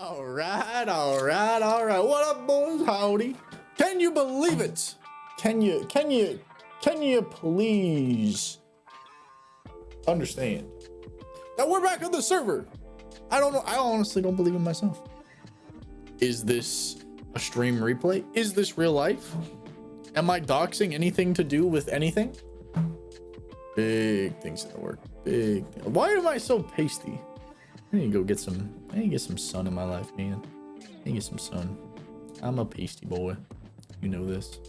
All right. What up, boys? Howdy. Can you believe it? Can you please understand that we're back on the server? I don't know. I honestly don't believe in myself. Is this a stream replay? Is this real life? Am I doxing anything to do with anything? Big things in the work. Big. Why am I so pasty? I need to go get some. I need to get some sun in my life, man. I need to get some sun. I'm a pasty boy. You know this.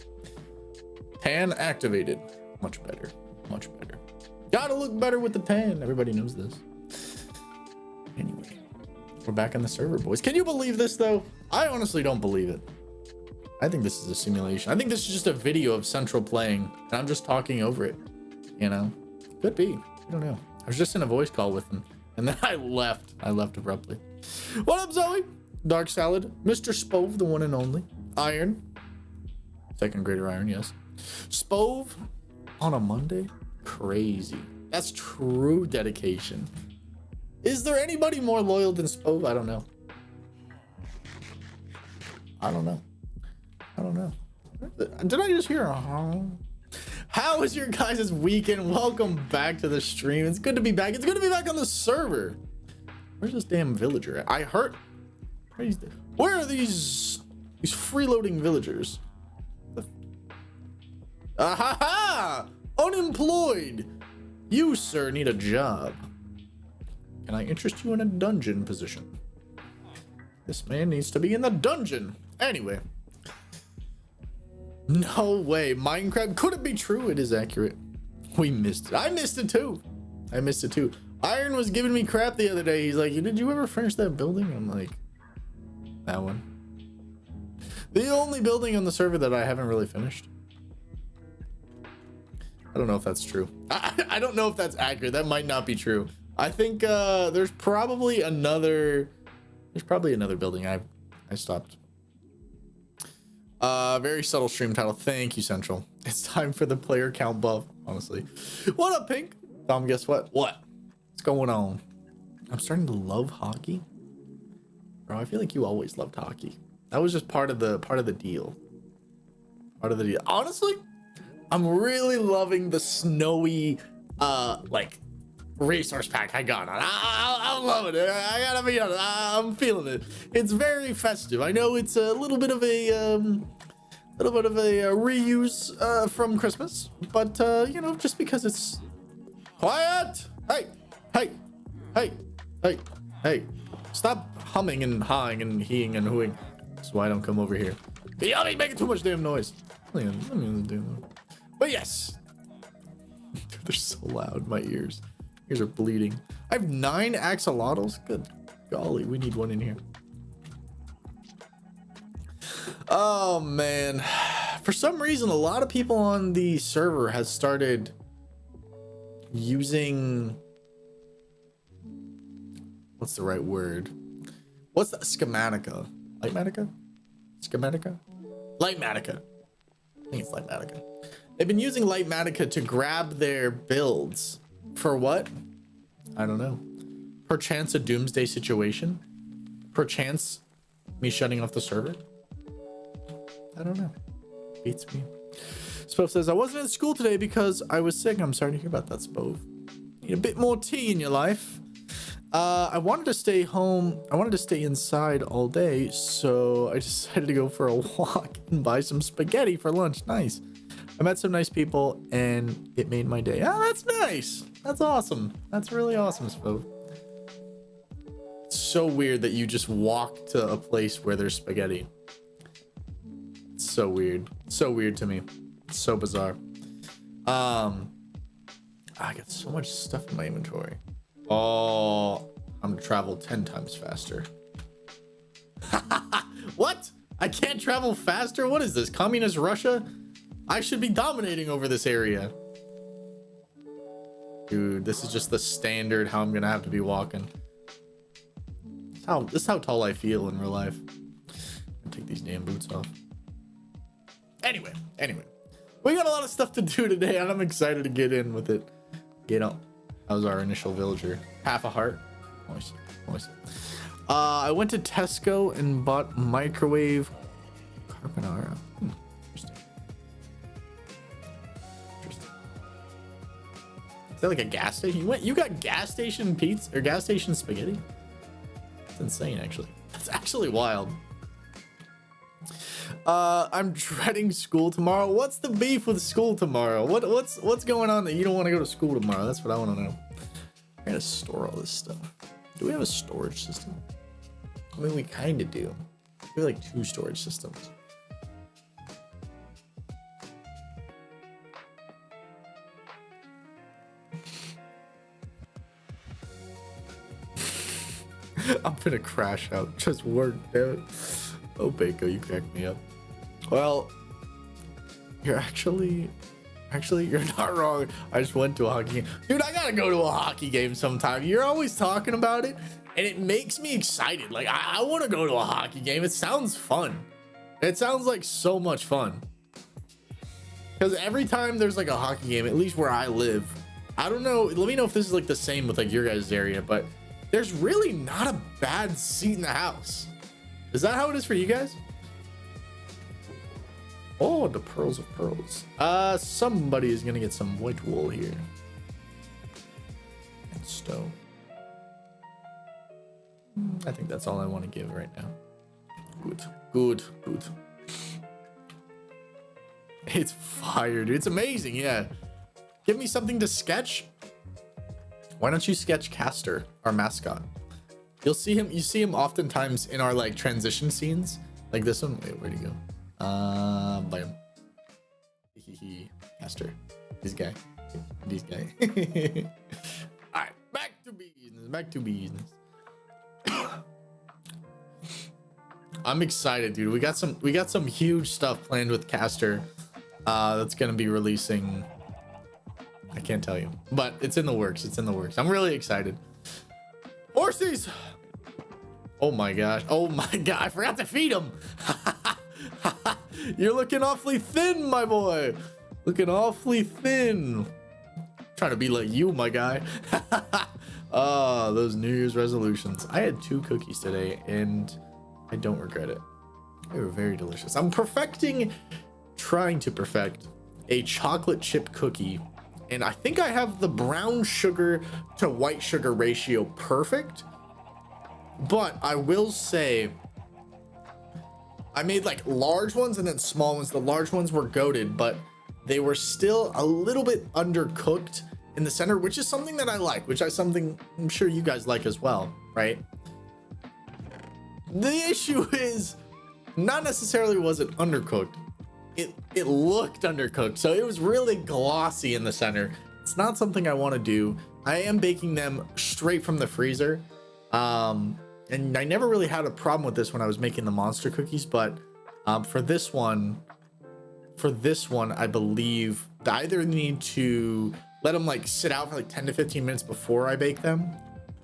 Tan activated. Much better. Much better. Gotta look better with the tan. Everybody knows this. Anyway, we're back on the server, boys. Can you believe this, though? I honestly don't believe it. I think this is a simulation. I think this is just a video of Central playing, and I'm just talking over it. You know? Could be. I don't know. I was just in a voice call with him, and then I left. I left abruptly. What up, Zoe? Dark Salad. Mr. Spove, the one and only. Iron. Second grader Iron, yes. Spove on a Monday? Crazy. That's true dedication. Is there anybody more loyal than Spove? I don't know. I don't know. Did I just hear a How was your guys' weekend? Welcome back to the stream. It's good to be back. It's good to be back on the server. Where's this damn villager at? I heard. Where are these freeloading villagers? Ahaha! Unemployed. You, sir, need a job. Can I interest you in a dungeon position? This man needs to be in the dungeon. Anyway. No way. Minecraft. Could it be true? It is accurate. We missed it. I missed it too. Iron was giving me crap the other day. He's like, did you ever finish that building? I'm like, that one. The only building on the server that I haven't really finished. I don't know if that's true. I don't know if that's accurate. That might not be true. I think there's probably another building I stopped. Very subtle stream title. Thank you, Central. It's time for the player count buff, honestly. What up, Pink? Dom, guess what? What's going on? I'm starting to love hockey. Bro, I feel like you always loved hockey. That was just part of the deal. Honestly, I'm really loving the snowy like resource pack I got on. I'm loving it. I gotta be honest. I'm feeling it. It's very festive. I know it's a little bit of a reuse from Christmas, but you know, just because it's quiet. Hey, stop humming and hawing and heeing and hooing. That's why I don't come over here. Y'all ain't making too much damn noise. But yes. Dude, they're so loud. My ears are bleeding. I have 9 axolotls. Good golly, we need one in here. Oh man. For some reason, a lot of people on the server has started using, what's the right word? What's the Schematica? Lightmatica? Schematica? Lightmatica. I think it's Lightmatica. They've been using Lightmatica to grab their builds. For what? I don't know. Perchance a doomsday situation? Perchance me shutting off the server? I don't know. Beats me. Spove says, I wasn't in school today because I was sick. I'm sorry to hear about that, Spove. Need a bit more tea in your life. I wanted to stay home. I wanted to stay inside all day, so I decided to go for a walk and buy some spaghetti for lunch. Nice. I met some nice people, and it made my day. Oh, that's nice. That's awesome. That's really awesome, Spove. It's so weird that you just walk to a place where there's spaghetti. It's so weird. So weird to me. It's so bizarre. I got so much stuff in my inventory. Oh, I'm gonna travel 10 times faster. What? I can't travel faster? What is this? Communist Russia? I should be dominating over this area. Dude, this is just the standard how I'm gonna have to be walking. This is how tall I feel in real life. I'll take these damn boots off. Anyway. We got a lot of stuff to do today, and I'm excited to get in with it. Get up. That was our initial villager. Half a heart. Nice. I went to Tesco and bought microwave carbonara. Interesting. Is that like a gas station? You got gas station pizza or gas station spaghetti? That's insane, actually. That's actually wild. I'm dreading school tomorrow. What's the beef with school tomorrow? What's going on that you don't want to go to school tomorrow? That's what I want to know. I gotta store all this stuff. Do we have a storage system? I mean, we kind of do. We have like 2 storage systems. I'm gonna crash out. Just work, damn it. Oh, Baco, you cracked me up. Well, you're actually, you're not wrong. I just went to a hockey game. Dude, I gotta go to a hockey game sometime. You're always talking about it, and it makes me excited. Like, I want to go to a hockey game. It sounds fun. It sounds like so much fun. Because every time there's like a hockey game, at least where I live, I don't know. Let me know if this is like the same with like your guys' area, but there's really not a bad seat in the house. Is that how it is for you guys? Oh, the pearls of pearls. Somebody is gonna get some white wool here. And stone. I think that's all I want to give right now. Good. It's fire, dude. It's amazing, yeah. Give me something to sketch. Why don't you sketch Castor, our mascot? You see him oftentimes in our like transition scenes, like this one. Wait, where'd he go? Bam. Castor. This guy. All right, back to business. I'm excited, dude. We got some huge stuff planned with Castor. That's gonna be releasing. I can't tell you, but it's in the works. I'm really excited. Horsies. Oh my gosh. I forgot to feed him. You're looking awfully thin, my boy. Looking awfully thin. Trying to be like you, my guy. Oh, those New Year's resolutions. I had 2 cookies today and I don't regret it. They were very delicious. I'm trying to perfect a chocolate chip cookie. And I think I have the brown sugar to white sugar ratio perfect. But I will say, I made like large ones and then small ones. The large ones were goated, but they were still a little bit undercooked in the center, which is something that I like, which is something I'm sure you guys like as well, right? The issue is not necessarily was it undercooked. It looked undercooked, so it was really glossy in the center. It's not something I want to do. I am baking them straight from the freezer. And I never really had a problem with this when I was making the monster cookies, but for this one, I believe I either need to let them like sit out for like 10 to 15 minutes before I bake them,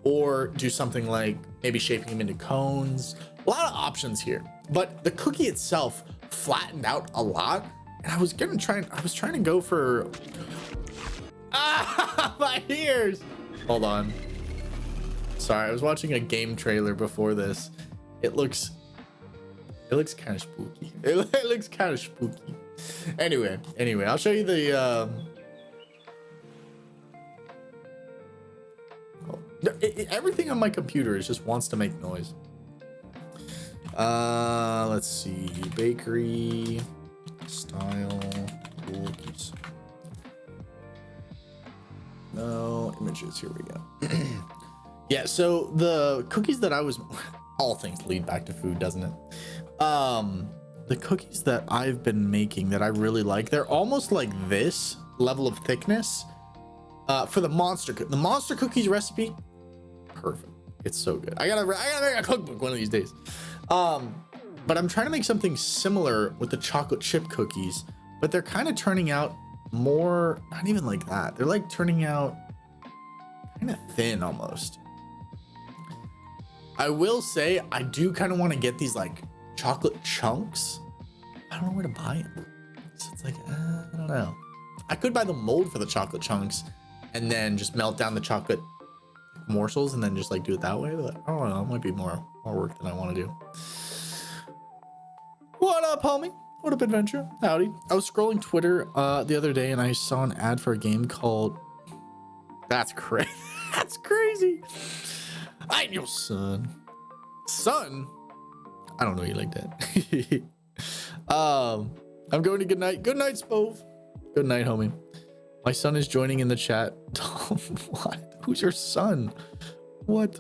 or do something like maybe shaping them into cones. A lot of options here, but the cookie itself flattened out a lot, and I was trying to go for my ears. Hold on. Sorry, I was watching a game trailer before this. It looks kind of spooky. It looks kind of spooky. Anyway, I'll show you the everything on my computer is just wants to make noise. Let's see, bakery style cookies. No images. Here we go. Yeah, so the cookies that I was, all things lead back to food, doesn't it? The cookies that I've been making that I really like, they're almost like this level of thickness. For the monster cookies recipe, perfect. It's so good. I gotta make a cookbook one of these days. But I'm trying to make something similar with the chocolate chip cookies, but they're kind of turning out more, not even like that. They're like turning out kind of thin almost. I will say I do kind of want to get these like chocolate chunks. I don't know where to buy them. So it's like, I don't know. I could buy the mold for the chocolate chunks and then just melt down the chocolate morsels and then just like do it that way. But I don't know, it might be more work than I want to do. What up, homie? What up, adventure? Howdy. I was scrolling Twitter the other day and I saw an ad for a game called... That's crazy. That's crazy. I'm your son. Son? I don't know you like that. I'm going to good night. Good night, Spove. Good night, homie. My son is joining in the chat. What? Who's your son? What?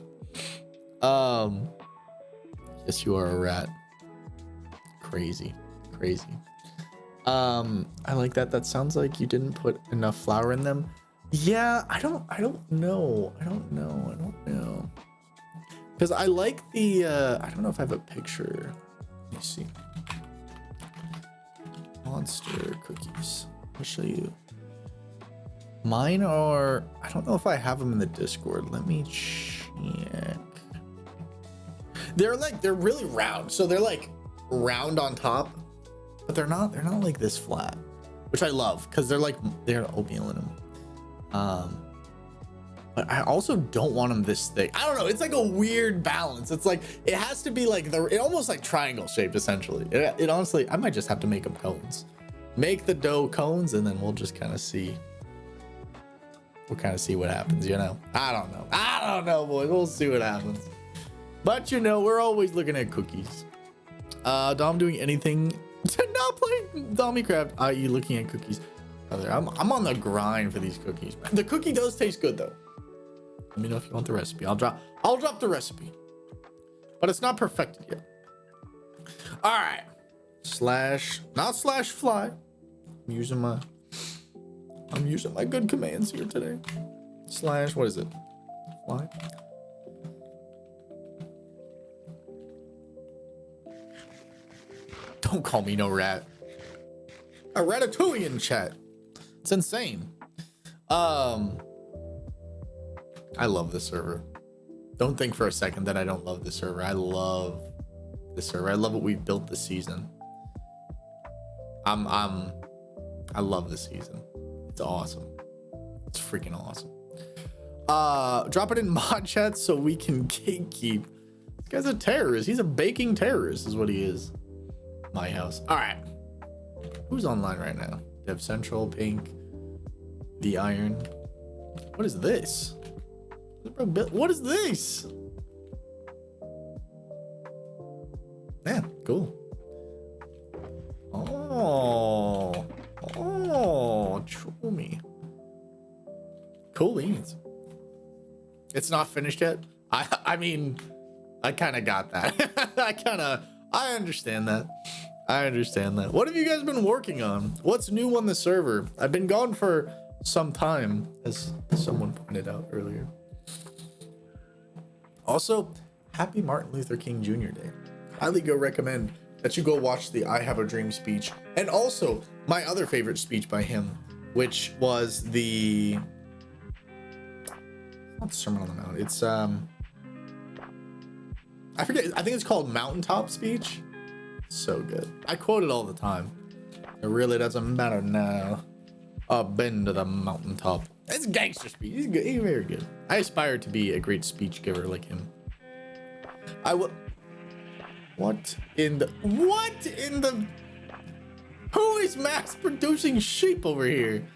Yes, you are a rat. Crazy. I like that. That sounds like you didn't put enough flour in them. Yeah, I don't know. Because I like the I don't know if I have a picture. Let me see. Monster cookies. I'll show you. Mine are, I don't know if I have them in the Discord. Let me check. They're really round. So they're like round on top, but they're not like this flat, which I love because they're oatmeal in them. But I also don't want them this thick. I don't know. It's like a weird balance. It's like, it has to be like it almost like triangle shaped essentially. It honestly, I might just have to make them cones. Make the dough cones and then we'll just kind of see. We'll kind of see what happens, you know? I don't know, boys. We'll see what happens. But you know, we're always looking at cookies. Dom doing anything to not play Dommy Craft, i.e. looking at cookies. I'm on the grind for these cookies. The cookie does taste good though. Let me know if you want the recipe. I'll drop the recipe. But it's not perfected yet. All right. Not slash fly. I'm using my good commands here today. Slash, what is it? Fly. Don't call me no rat. A ratatouille in chat. It's insane. I love this server. Don't think for a second that I don't love this server. I love this server. I love what we've built this season. I love this season. It's awesome. It's freaking awesome. Drop it in mod chat so we can gatekeep. This guy's a terrorist. He's a baking terrorist is what he is. My house. All right. Who's online right now? Dev Central, Pink, The Iron. What is this? What is this? Man, cool. Oh, troll me. Cool beans. It's not finished yet. I mean, I kind of got that. I understand that. What have you guys been working on? What's new on the server? I've been gone for some time, as someone pointed out earlier. Also, happy Martin Luther King Jr. Day. Highly go recommend that you go watch the I Have a Dream speech, and also my other favorite speech by him, which was the not Sermon on the Mount. It's I forget. I think it's called Mountaintop Speech. So good. I quote it all the time. It really doesn't matter now. I've been to the mountaintop. It's gangster speech. He's good. He's very good. I aspire to be a great speech giver like him. I will. What in the? Who is mass producing sheep over here?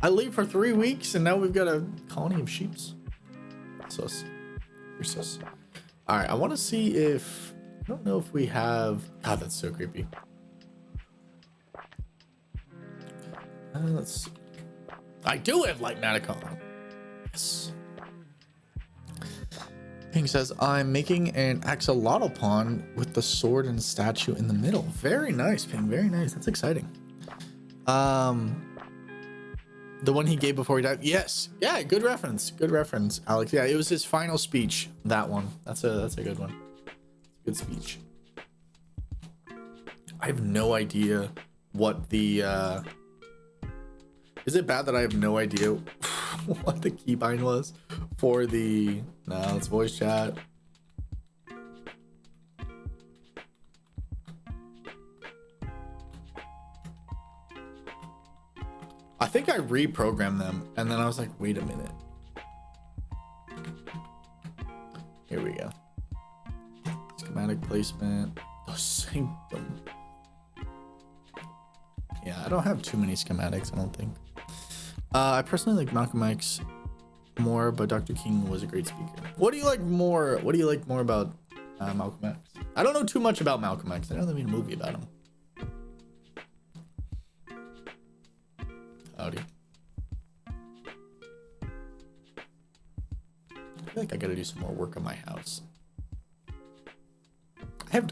I leave for 3 weeks and now we've got a colony of sheeps. Sus. You're sus. All right. I want to see if. I don't know if we have. God, that's so creepy. Let's see. I do have like Maticon. Yes. Pink says, I'm making an axolotl pawn with the sword and statue in the middle. Very nice, Pink. Very nice. That's exciting. The one he gave before he died. Yes. Yeah, good reference. Good reference, Alex. Yeah, it was his final speech. That one. That's a good one. Good speech. I have no idea what the is it bad that I have no idea what the keybind was for the no, it's voice chat. I think I reprogrammed them and then I was like, wait a minute. Here we go. Schematic placement. The sanctum. Yeah, I don't have too many schematics, I don't think. I personally like Malcolm X more, but Dr. King was a great speaker. What do you like more? What do you like more about Malcolm X? I don't know too much about Malcolm X. I know they made a movie about him. Howdy. I feel like I gotta do some more work on my house.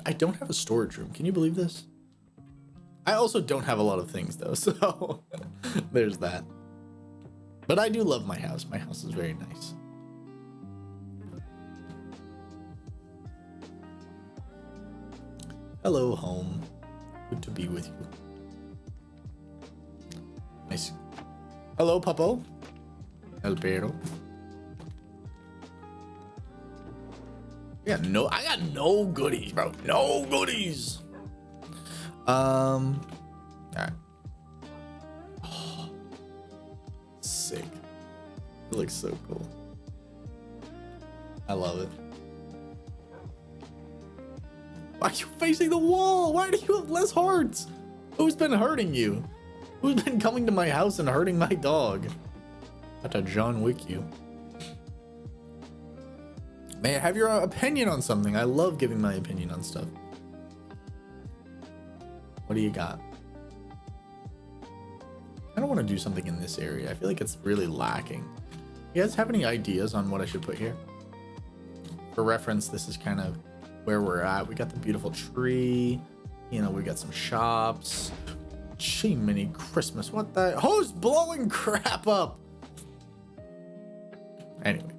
I don't have a storage room. Can you believe this? I also don't have a lot of things though, so there's that. But I do love my house. My house is very nice. Hello, home. Good to be with you. Nice. Hello, Papo. El perro. I got no goodies, bro. No goodies. All right. Oh, sick. It looks so cool. I love it. Why are you facing the wall? Why do you have less hearts? Who's been hurting you? Who's been coming to my house and hurting my dog? Got to John Wick you. May I have your opinion on something? I love giving my opinion on stuff. What do you got? I don't want to do something in this area. I feel like it's really lacking. You guys have any ideas on what I should put here? For reference, this is kind of where we're at. We got the beautiful tree. You know, we got some shops. Gee, mini Christmas. What the? Who's blowing crap up? Anyway.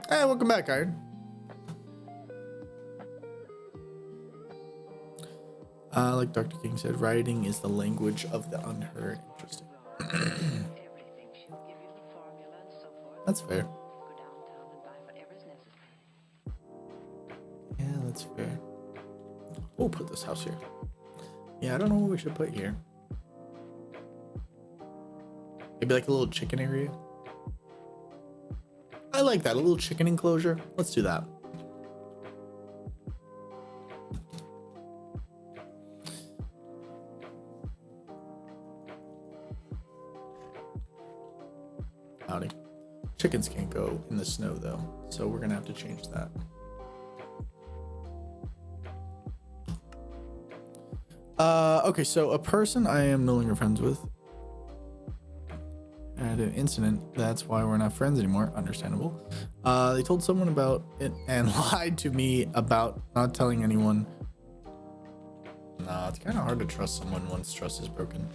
Hey, welcome back, Iron. Like Dr. King said, writing is the language of the unheard. Interesting. That's fair. Yeah, that's fair. We'll put this house here. Yeah, I don't know what we should put here. Maybe like a little chicken area. I like that, a little chicken enclosure. Let's do that. Howdy. Chickens can't go in the snow though, so we're gonna have to change that. Okay, so a person I am no longer friends with had an incident. That's why we're not friends anymore. Understandable. They told someone about it and lied to me about not telling anyone. Nah, it's kind of hard to trust someone once trust is broken.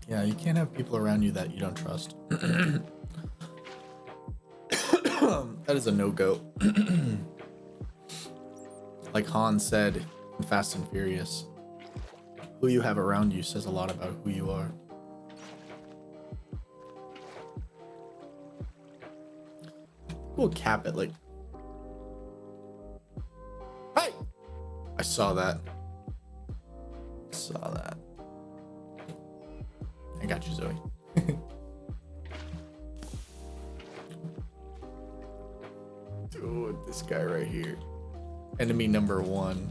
Yeah, you can't have people around you that you don't trust. That is a no-go. Like Han said in Fast and Furious, who you have around you says a lot about who you are. We'll cap it like... Hey! I saw that. Saw that. I got you, Zoe. Dude, this guy right here. Enemy number one.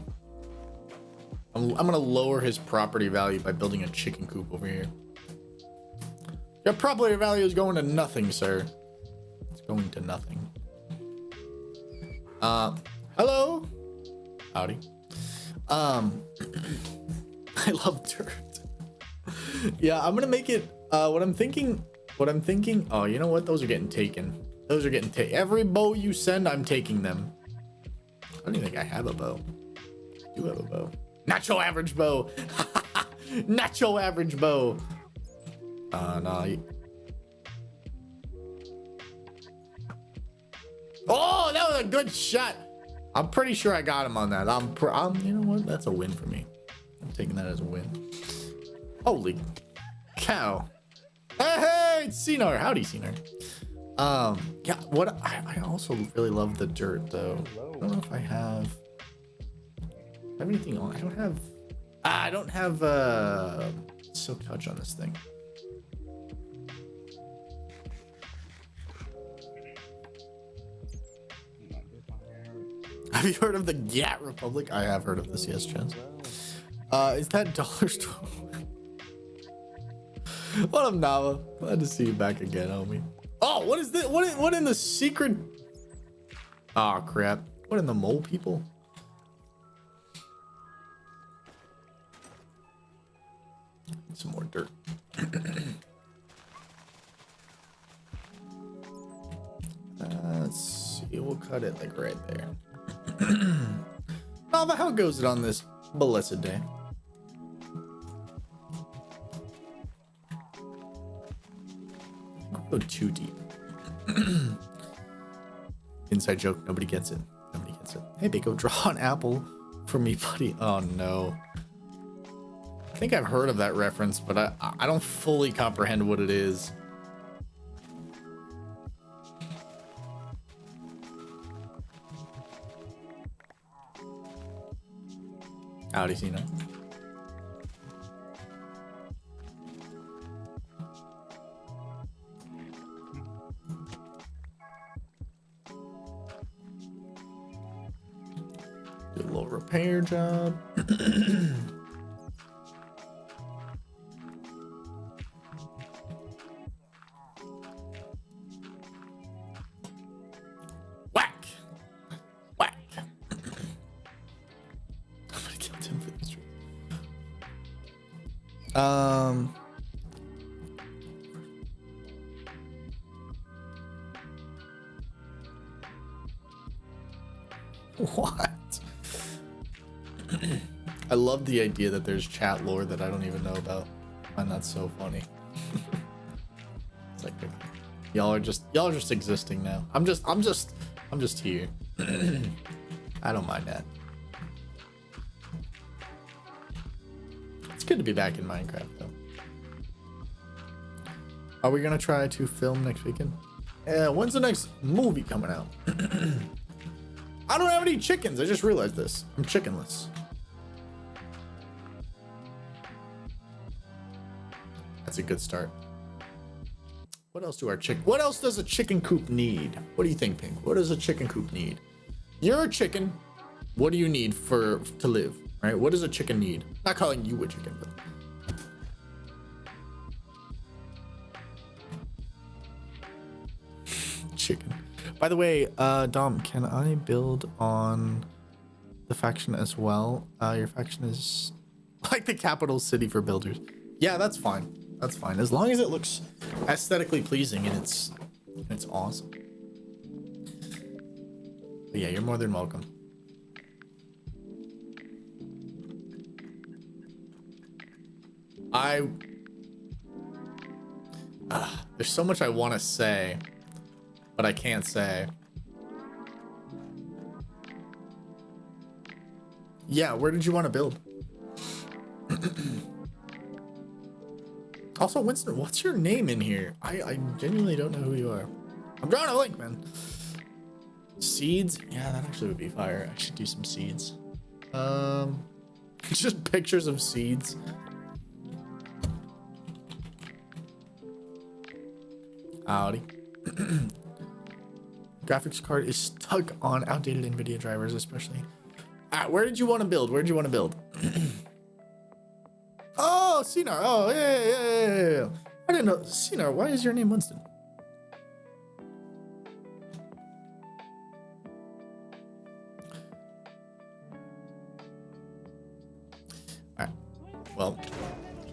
I'm gonna lower his property value by building a chicken coop over here. Your property value is going to nothing, sir. It's going to nothing. Hello? Howdy. I love dirt. Yeah, I'm gonna make it, what I'm thinking, oh, you know what? Those are getting taken. Those are getting taken. Every bow you send, I'm taking them. I don't even think I have a bow. I do have a bow. Not your average bow. Not your average bow. No. Oh, that was a good shot. I'm pretty sure I got him on that. You know what? That's a win for me. I'm taking that as a win. Holy cow. Hey, it's Cinar. Howdy, Cinar. Yeah, what I also really love the dirt though. I don't know if I have anything on. I don't have silk touch on this thing. Have you heard of the Gat Republic? I have heard of this, yes, Chance. Is that dollar store? What up, Nava? Glad to see you back again, homie. Oh, what is this? What in the secret? Oh, crap. What in the mole people? Some more dirt. Let's see. We'll cut it like right there. Nava, how goes it on this blessed day? Don't go too deep. Inside joke. Nobody gets it. Nobody gets it. Hey, Bako, draw an apple for me, buddy. Oh no. I think I've heard of that reference, but I don't fully comprehend what it is. Howdy, Cena. Do a little repair job. Whack! Whack! I'm gonna kill Tim for this. What? I love the idea that there's chat lore that I don't even know about. I find that so funny. It's like y'all are just existing now. I'm just here. I don't mind that. It's good to be back in Minecraft though. Are we gonna try to film next weekend? When's the next movie coming out? I don't have any chickens. I just realized this. I'm chickenless. That's a good start. What else does a chicken coop need? What do you think, Pink? What does a chicken coop need? You're a chicken. What do you need to live? Right? What does a chicken need? Not calling you a chicken, but chicken. By the way, Dom, can I build on the faction as well? Your faction is like the capital city for builders. Yeah, that's fine. That's fine. As long as it looks aesthetically pleasing and it's awesome. But yeah, you're more than welcome. There's so much I want to say, but I can't say. Yeah, where did you want to build? Also, Winston, what's your name in here? I genuinely don't know who you are. I'm drawing a link, man. Seeds? Yeah, that actually would be fire. I should do some seeds. Just pictures of seeds. Howdy. Graphics card is stuck on outdated NVIDIA drivers, especially. Where did you want to build? Where did you want to build? Oh, Cinar. Oh, yeah. I didn't know. Cinar, why is your name Winston? All right. Well.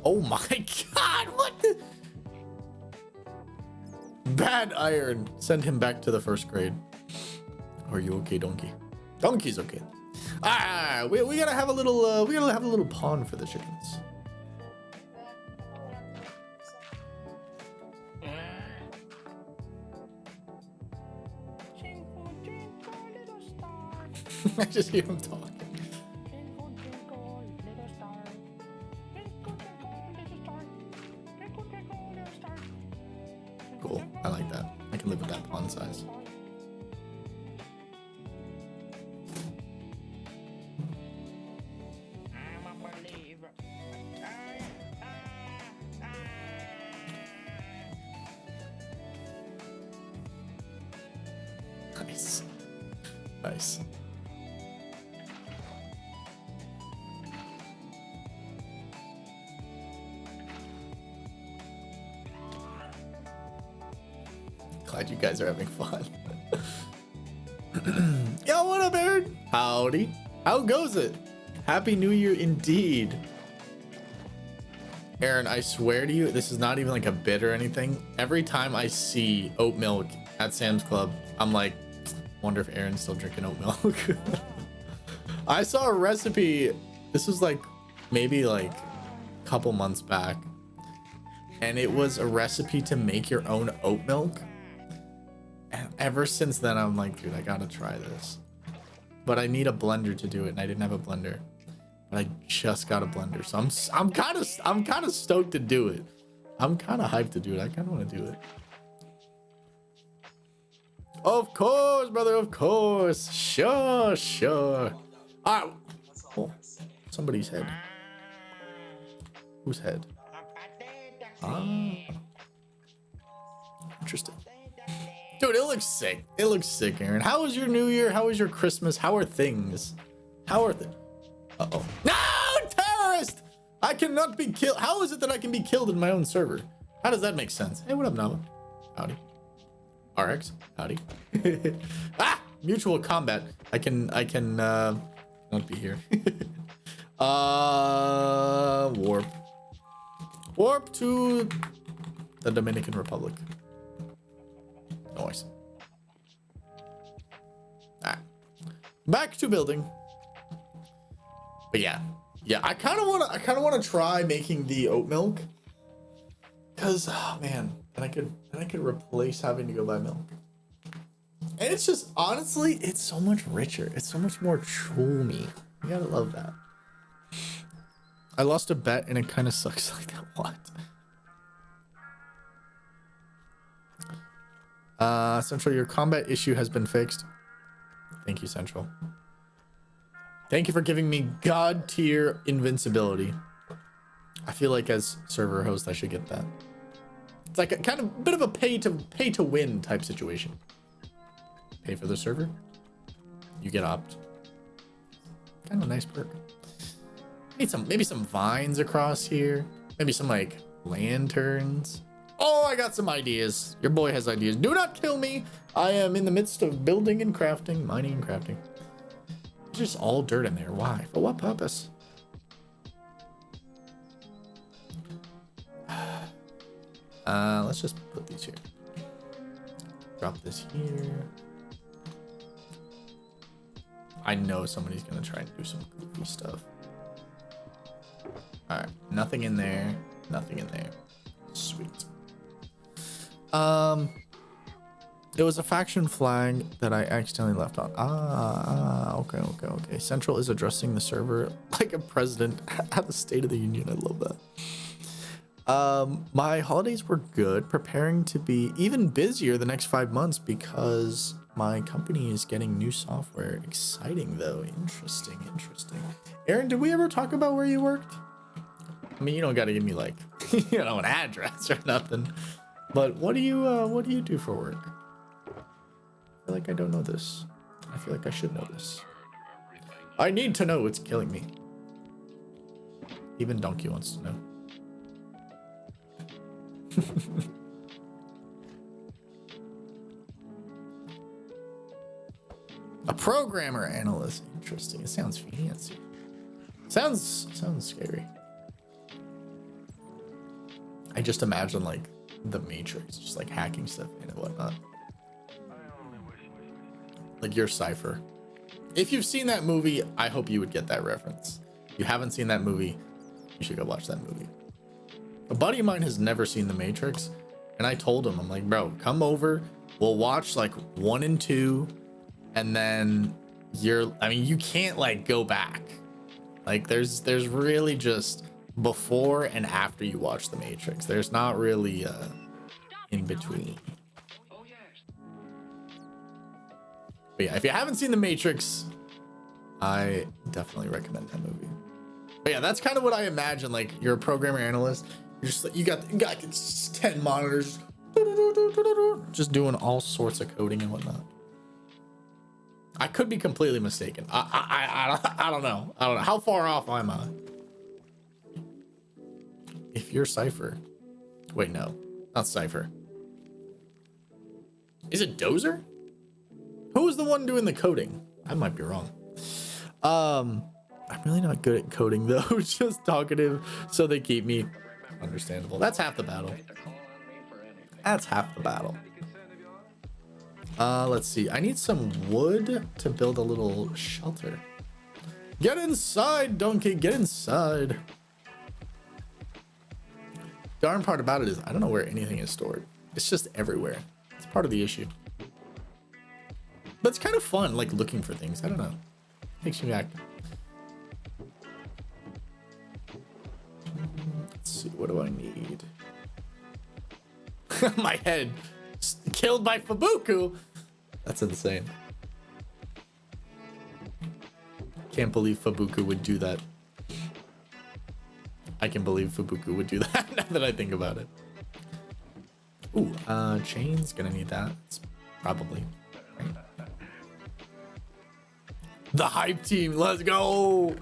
Oh my God. What the? Bad iron. Send him back to the first grade. Are you okay, Donkey? Donkey's okay. We gotta have a little pond for the chickens. I just hear him talking. Cool. I like that. I can live with that pawn size. Nice. Nice. Glad you guys are having fun. Yo, what up, Aaron? Howdy. How goes it? Happy New Year indeed. Aaron, I swear to you, this is not even like a bit or anything. Every time I see oat milk at Sam's Club, I'm like, wonder if Aaron's still drinking oat milk. I saw a recipe. This was like maybe like a couple months back. And it was a recipe to make your own oat milk. And ever since then, I'm like, dude, I gotta try this. But I need a blender to do it, and I didn't have a blender. But I just got a blender, so I'm kind of stoked to do it. I'm kind of hyped to do it. I kind of want to do it. Of course, brother. Of course. Sure, sure. All right. Oh, somebody's head. Whose head? Ah. Interesting. Dude, it looks sick. It looks sick, Aaron. How was your New Year? How was your Christmas? How are things? How are things? Uh-oh. No! Terrorist! I cannot be killed. How is it that I can be killed in my own server? How does that make sense? Hey, what up, Nama? Howdy. RX? Howdy. Ah! Mutual combat. I can not be here. Warp. Warp to the Dominican Republic. Noise. Alright. Back to building. But yeah. Yeah, I kinda wanna try making the oat milk. Cause oh man, and I could replace having to go buy milk. And it's just honestly, it's so much richer. It's so much more choomy. You gotta love that. I lost a bet and it kind of sucks like that. What? Central, your combat issue has been fixed. Thank you, Central. Thank you for giving me god tier invincibility. I feel like as server host, I should get that. It's like a kind of bit of a pay to win type situation. Pay for the server, you get opt. Kind of a nice perk. Need maybe some vines across here. Maybe some like lanterns. Oh, I got some ideas. Your boy has ideas. Do not kill me. I am in the midst of building and crafting, mining and crafting. There's just all dirt in there. Why? For what purpose? Let's just put these here. Drop this here. I know somebody's gonna try and do some goofy stuff. All right, nothing in there. Nothing in there. Sweet. It was a faction flag that I accidentally left on. Okay. Central is addressing the server like a president at the State of the Union. I love that. My holidays were good, preparing to be even busier the next 5 months because my company is getting new software. Exciting though. Interesting. Aaron, did we ever talk about where you worked? I mean, you don't got to give me like, an address or nothing. But what do you do for work? I feel like I don't know this. I feel like I should know this. I need to know. It's killing me. Even Donkey wants to know. A programmer analyst. Interesting. It sounds fancy. Sounds scary. I just imagine like the Matrix, just like hacking stuff in and whatnot. Like your Cypher. If you've seen that movie, I hope you would get that reference. If you haven't seen that movie, you should go watch that movie. A buddy of mine has never seen The Matrix, and I told him, I'm like, bro, come over. We'll watch like 1 and 2, and then you can't like go back. Like there's really just before and after you watch The Matrix. There's not really in between. But yeah, if you haven't seen The Matrix, I definitely recommend that movie. But yeah, that's kind of what I imagine. Like, you're a programmer analyst. You're just like, you got 10 monitors, just doing all sorts of coding and whatnot. I could be completely mistaken. I don't know. I don't know. How far off am I? If you're Cypher. Wait, no. Not Cypher. Is it Dozer? Who was the one doing the coding? I might be wrong. I'm really not good at coding though. Just talkative, so they keep me. Understandable. That's half the battle. That's half the battle. Let's see. I need some wood to build a little shelter. Get inside, donkey. Get inside. Darn part about it is I don't know where anything is stored. It's just everywhere. It's part of the issue. But it's kind of fun, like looking for things. I don't know. Makes me active. Let's see. What do I need? My head killed by Fubuku. That's insane. Can't believe Fubuku would do that. I can believe Fubuku would do that now that I think about it. Ooh, chains, gonna need that. It's probably. Right. The hype team, let's go.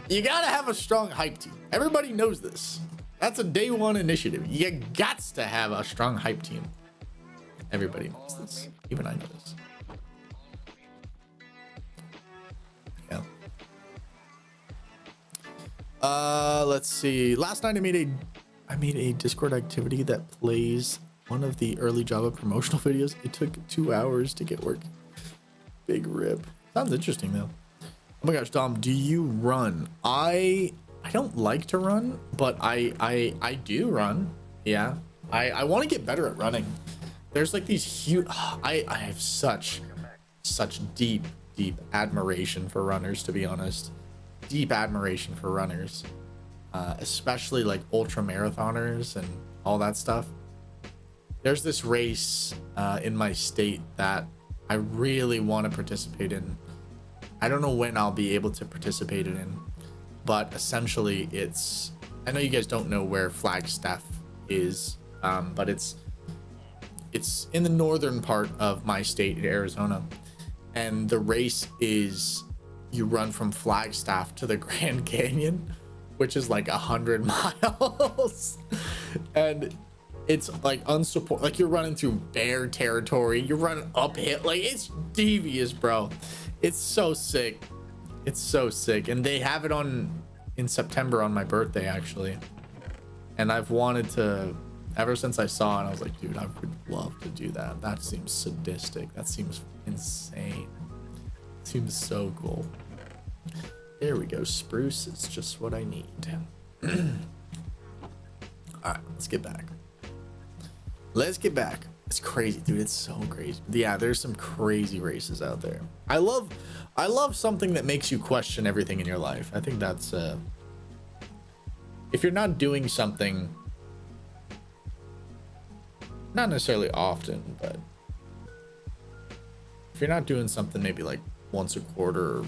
You gotta have a strong hype team. Everybody knows this. That's a day one initiative. You gots to have a strong hype team. Everybody knows this. Even I know this. Yeah. Let's see. Last night I made a Discord activity that plays one of the early Java promotional videos. It took 2 hours to get working. Big rip. Sounds interesting though. Oh my gosh, Dom, do you run? I don't like to run, but I do run. Yeah. I want to get better at running. There's like these huge I have such deep admiration for runners, to be honest. Deep admiration for runners. Especially like ultra marathoners and all that stuff. There's this race in my state that I really want to participate in. I don't know when I'll be able to participate in, but essentially it's, I know you guys don't know where Flagstaff is, but it's in the northern part of my state, Arizona. And the race is, you run from Flagstaff to the Grand Canyon, which is like 100 miles. And it's like unsupported, like you're running through bear territory, you're running uphill, like it's devious, bro. It's so sick. It's so sick. And they have it on in September on my birthday, actually. And I've wanted to, ever since I saw it, I was like, dude, I would love to do that. That seems sadistic. That seems insane. It seems so cool. There we go. Spruce is just what I need. All right, let's get back. Let's get back. It's crazy, dude. It's so crazy. Yeah, there's some crazy races out there. I love something that makes you question everything in your life. I think that's if you're not doing something, not necessarily often, but if you're not doing something maybe like once a quarter or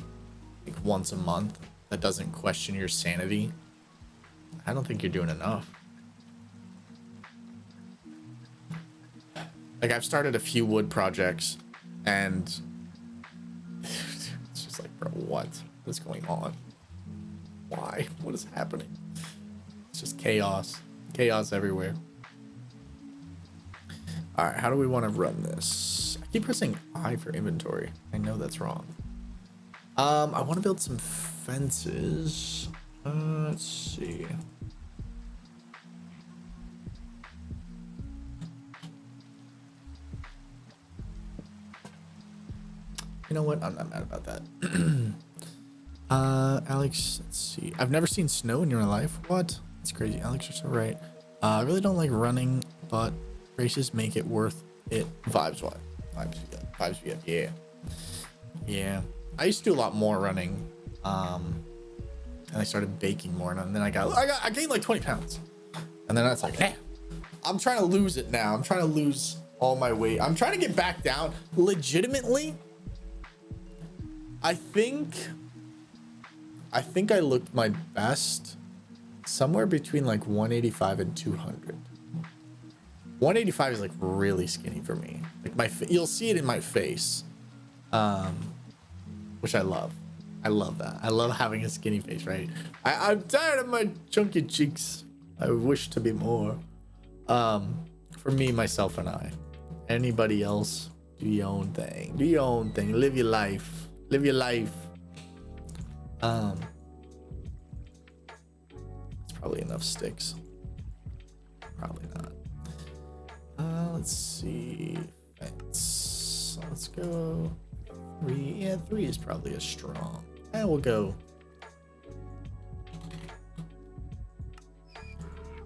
like once a month that doesn't question your sanity, I don't think you're doing enough. Like, I've started a few wood projects and it's just like, bro, what is going on? Why? What is happening? It's just chaos everywhere. All right, how do we want to run this? I keep pressing I for inventory. I know that's wrong. I want to build some fences. Let's see. You know what? I'm not mad about that. Alex, let's see. I've never seen snow in your life. What? That's crazy. Alex, you're so right. I really don't like running, but races make it worth it. Vibes, what? Vibes, yeah. Yeah. I used to do a lot more running. And I started baking more, and then I gained like 20 pounds. And then that's like, man, I'm trying to lose it now. I'm trying to lose all my weight. I'm trying to get back down. Legitimately, I think I looked my best somewhere between like 185 and 200. 185 is like really skinny for me. Like you'll see it in my face, which I love. I love that. I love having a skinny face, right? I'm tired of my chunky cheeks. I wish to be more. For me, myself, and I. Anybody else, do your own thing. Do your own thing. Live your life. Live your life. It's probably enough sticks. Probably not. Let's see. Fence. Let's go 3. Yeah, 3 is probably a strong. And we'll go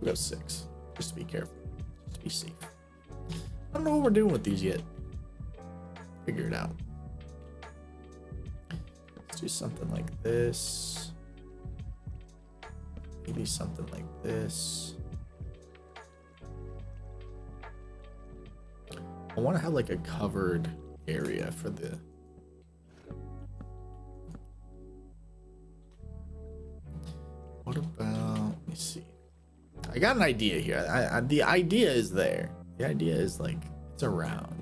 6. Just to be careful. Just to be safe. I don't know what we're doing with these yet. Figure it out. Let's do something like this. Maybe something like this. I want to have like a covered area for the... What about... Let me see. I got an idea here. The idea is there. The idea is like, it's around.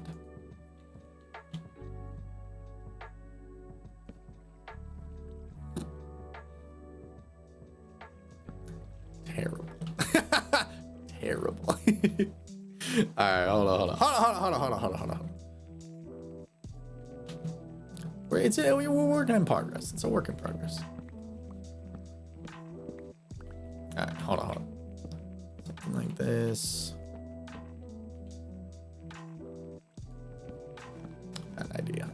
Terrible. Terrible. All right, hold on. We're working in progress. It's a work in progress. All right, hold on. Something like this. An idea.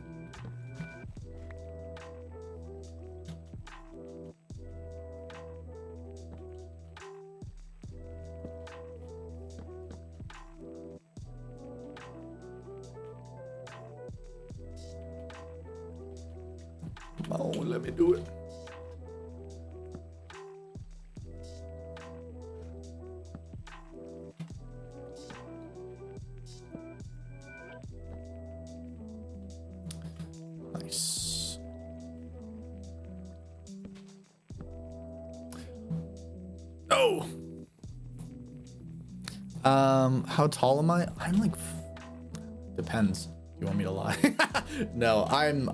Come on, let me do it. Nice. Oh. How tall am I? I'm like, depends. Do you want me to lie? No, I am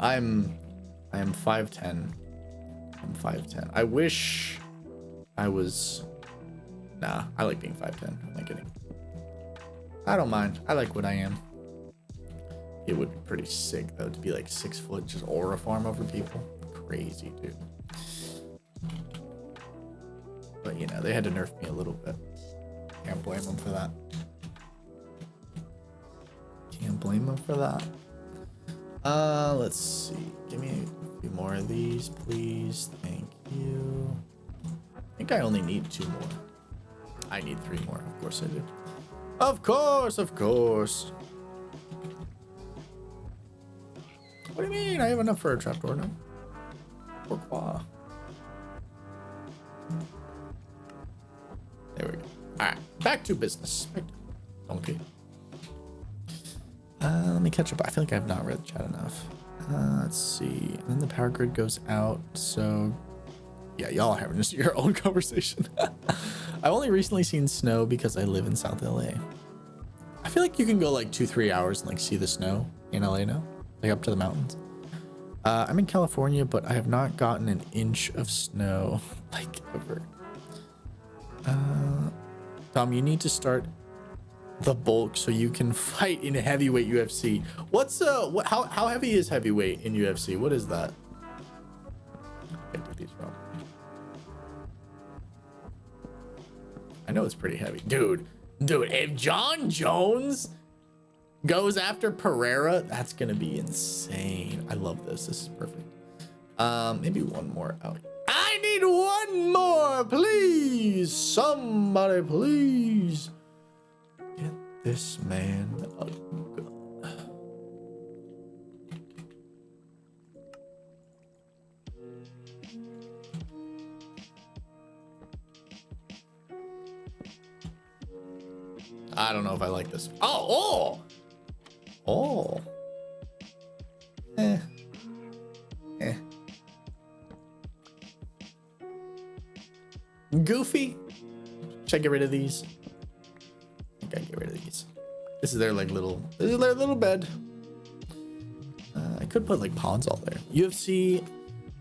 5'10". I'm 5'10". I wish I was... Nah, I like being 5'10". I'm not kidding. I don't mind. I like what I am. It would be pretty sick, though, to be like 6 foot, just aura farm over people. Crazy, dude. But, you know, they had to nerf me a little bit. Can't blame them for that. Can't blame them for that. Let's see. Give me a few more of these, please. Thank you. I think I only need 2 more. I need 3 more. Of course I do. Of course, of course. What do you mean? I have enough for a trapdoor now. Pourquoi? There we go. All right, back to business. Okay. Let me catch up. I feel like I have not read the chat enough. Let's see. And then the power grid goes out. So, yeah, y'all are having just your own conversation. I've only recently seen snow because I live in South LA. I feel like you can go like 2-3 hours and like see the snow in LA now, like up to the mountains. I'm in California, but I have not gotten an inch of snow like ever. Dom, you need to start the bulk so you can fight in heavyweight UFC. What's how heavy is heavyweight in UFC? What is that? I know it's pretty heavy. Dude, if John Jones goes after Pereira, that's gonna be insane. I love this. This is perfect. Maybe one more out. I need one more, please. Somebody, please. Get this man a gun. I don't know if I like this. Oh. Eh. Goofy. Should I get rid of these? I think I get rid of these. This is their like little. This is their little bed. I could put like pawns all there. UFC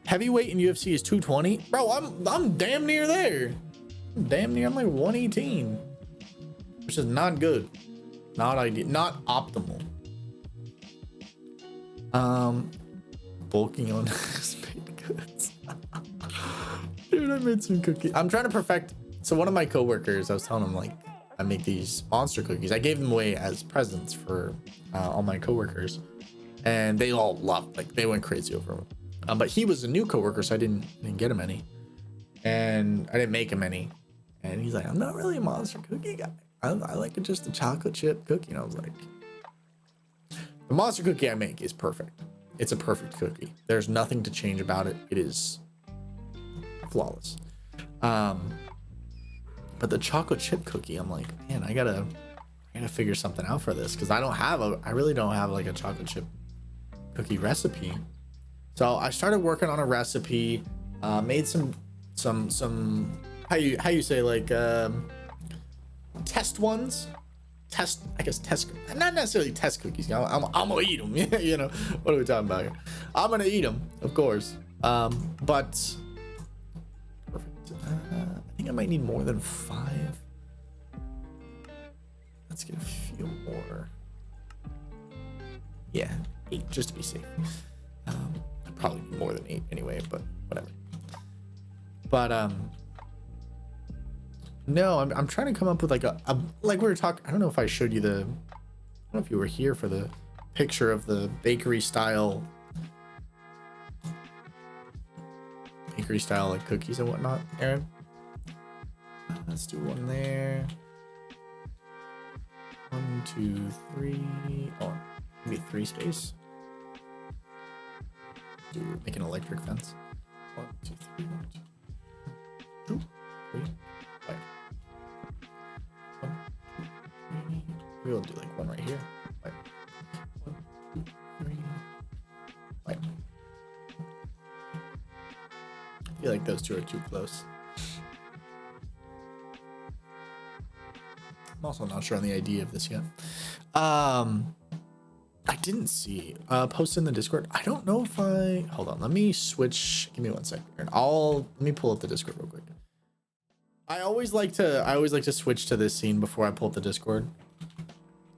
heavyweight in UFC is 220. Bro, I'm damn near there. I'm like 118, which is not good. Not ideal. Not optimal. Bulking on baked goods. Dude, I made some cookies. I'm trying to perfect. So one of my coworkers, I was telling him like I make these monster cookies. I gave them away as presents for all my coworkers, and they all loved. Like they went crazy over them. But he was a new coworker, so I didn't get him any, and I didn't make him any. And he's like, I'm not really a monster cookie guy. I like it just a chocolate chip cookie. And I was like, the monster cookie I make is perfect. It's a perfect cookie. There's nothing to change about it. It is flawless. But the chocolate chip cookie, I'm like, man, I gotta figure something out for this, because I really don't have like a chocolate chip cookie recipe. So I started working on a recipe, made some how you say like test ones. Test, not necessarily test cookies. I'm gonna eat them. You know, what are we talking about here? I'm gonna eat them, of course. But perfect. I think I might need more than 5. Let's get a few more. Yeah, 8 just to be safe. I probably need more than 8 anyway, but whatever. But no, I'm trying to come up with like a like we were talking. I don't know if I showed you I don't know if you were here for the picture of the bakery style like cookies and whatnot, Aaron. Let's do one there. 1, 2, 3. Oh, maybe 3 space. Make an electric fence. 1, 2, 3. 1, 2, 3. Right. 1, 2, 3. We'll do like one right here. Right. 1, 2, 3. Right. I feel like those two are too close. I'm also not sure on the idea of this yet. I didn't see post in the Discord. I don't know if hold on, let me switch. Give me 1 second. Let me pull up the Discord real quick. I always like to switch to this scene before I pull up the Discord,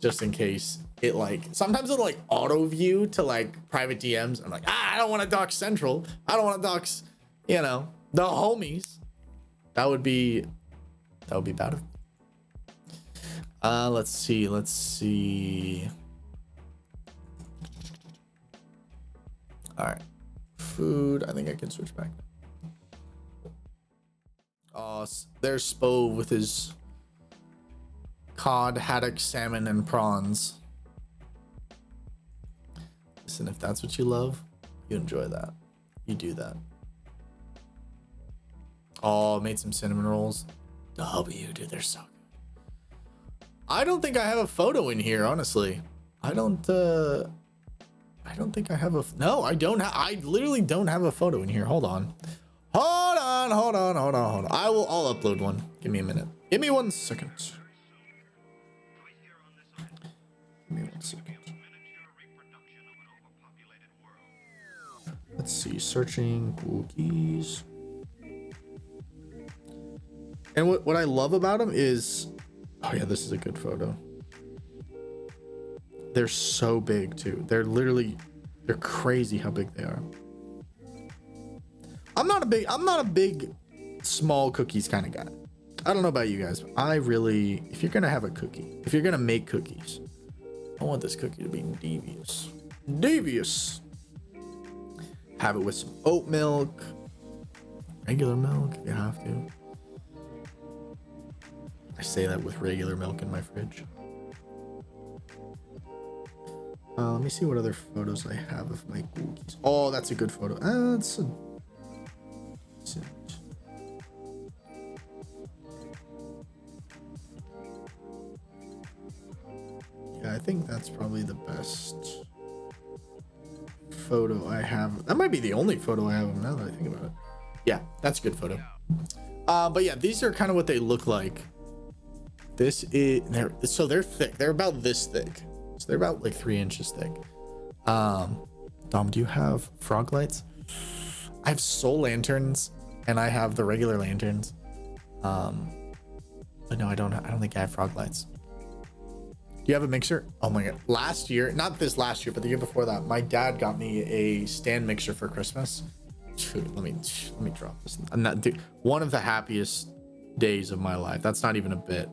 just in case it like sometimes it'll like auto view to like private DMs. I'm like, I don't want to dox Central. I don't want to dox, you know, the homies. That would be bad. Let's see. All right, food. I think I can switch back. Oh, there's Spo with his cod, haddock, salmon, and prawns. Listen, if that's what you love, you enjoy that. You do that. Oh, made some cinnamon rolls. Dude, they're so good. I don't think I have a photo in here, honestly. I don't think I have no, I don't have, I literally don't have a photo in here. Hold on. I'll upload one. Give me a minute. Give me 1 second. Give me 1 second. Let's see, searching cookies. And what I love about them is, oh yeah, this is a good photo. They're so big too. They're crazy how big they are. I'm not a big small cookies kind of guy. I don't know about you guys, but if you're gonna have a cookie, if you're gonna make cookies, I want this cookie to be devious. Have it with some oat milk, regular milk if you have to. I say that with regular milk in my fridge. Let me see what other photos I have of my cookies. Oh, that's a good photo. Yeah, I think that's probably the best photo I have. That might be the only photo I have now that I think about it. Yeah, that's a good photo. But yeah, these are kind of what they look like. This is they're thick. They're about this thick. So they're about like 3 inches thick. Dom, do you have frog lights? I have soul lanterns and I have the regular lanterns. But no, I don't think I have frog lights. Do you have a mixer? Oh my god. Last year, not this last year, but the year before that, my dad got me a stand mixer for Christmas. Dude, let me drop this. I'm not, dude, one of the happiest days of my life. That's not even a bit.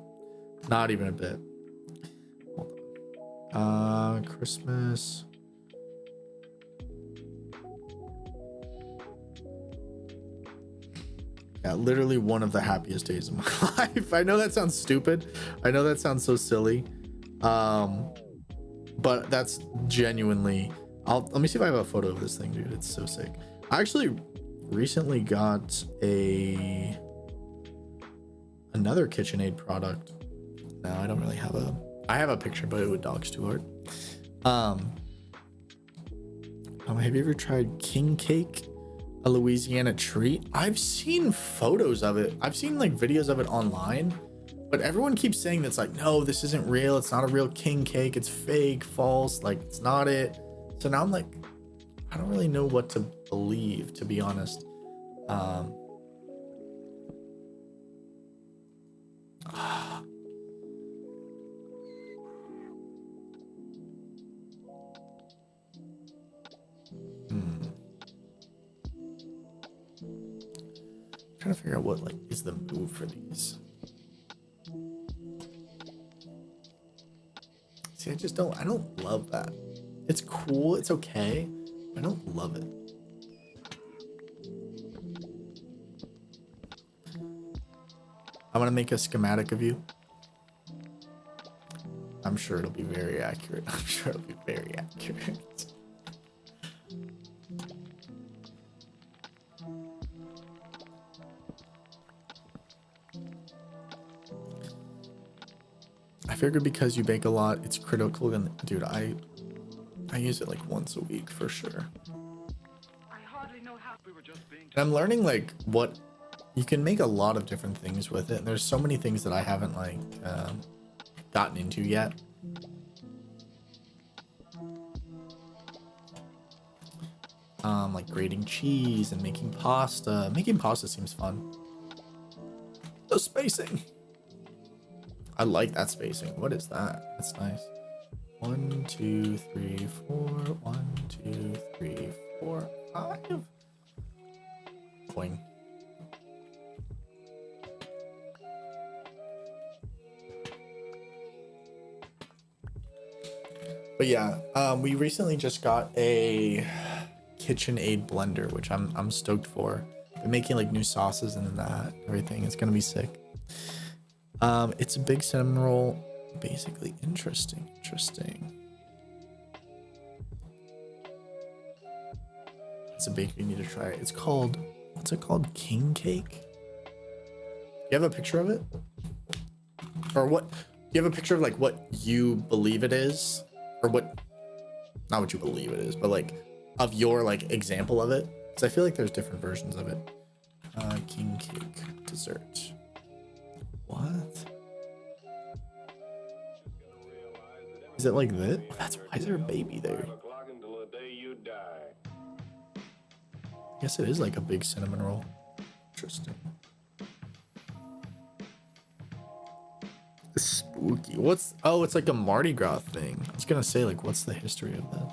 Not even a bit. Hold on. Christmas. Yeah, literally one of the happiest days of my life. I know that sounds stupid. I know that sounds so silly. But that's genuinely, let me see if I have a photo of this thing, dude. It's so sick. I actually recently got another KitchenAid product. No, I don't really have I have a picture, but it would dogs too hard. Have you ever tried king cake, a Louisiana treat? I've seen photos of it. I've seen like videos of it online, but everyone keeps saying that's like, no, this isn't real. It's not a real king cake. It's fake, false. Like, it's not it. So now I'm like, I don't really know what to believe, to be honest. Trying to figure out what like is the move for these. See, I don't love that. It's cool, it's okay, but I don't love it. I'm gonna make a schematic of you. I'm sure it'll be very accurate. I'm sure it'll be very accurate. I figured because you bake a lot, it's critical. And dude, I use it like once a week for sure. And I'm learning like what you can make a lot of different things with it. And there's so many things that I haven't like gotten into yet. Like grating cheese and making pasta. Making pasta seems fun. The spacing. I like that spacing. What is that? That's nice. 1, 2, 3, 4. 1, 2, 3, 4, 5. Boing. But yeah, we recently just got a KitchenAid blender, which I'm stoked for. Been making like new sauces and that everything. It's gonna be sick. It's a big cinnamon roll. Basically, interesting. It's a bakery, you need to try it. It's called, what's it called? King cake? You have a picture of it? Or what? You have a picture of like what you believe it is? Or what, not what you believe it is, but like of your like example of it? Because I feel like there's different versions of it. King cake dessert. What? Is it like this? Why is there a baby there? I guess it is like a big cinnamon roll. Interesting. Spooky. What's, oh, it's like a Mardi Gras thing. I was gonna say, like, what's the history of this?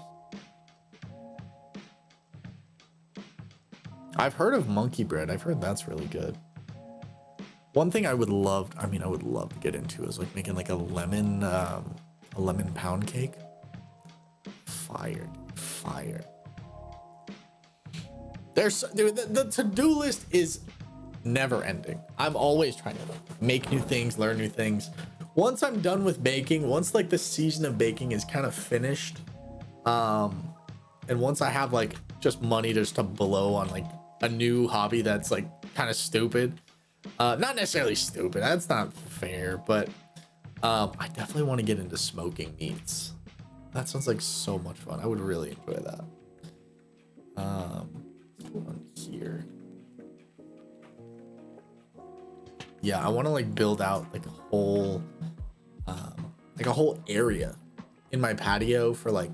I've heard of monkey bread. I've heard that's really good. One thing I would love to get into is like making like a lemon pound cake. Fire. Dude, the to-do list is never ending. I'm always trying to make new things, learn new things. Once I'm done with baking, once like the season of baking is kind of finished, and once I have like just money just to blow on like a new hobby that's like kind of stupid, not necessarily stupid, that's not fair, but I definitely want to get into smoking meats. That sounds like so much fun. I would really enjoy that. On here. yeah, I want to like build out like a whole area in my patio for like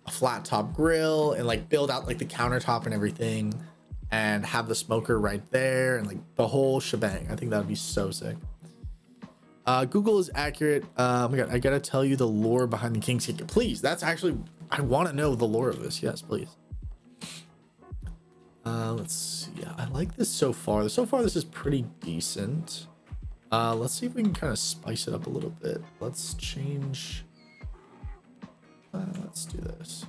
a flat top grill, and like build out like the countertop and everything, and have the smoker right there, and like the whole shebang. I think that would be so sick. Google is accurate. Oh my God, I gotta tell you the lore behind the King's Kick. Please, that's actually, I want to know the lore of this. Yes, please. Let's see. Yeah, I like this so far. So far, this is pretty decent. Let's see if we can kind of spice it up a little bit. Let's change. Let's do this.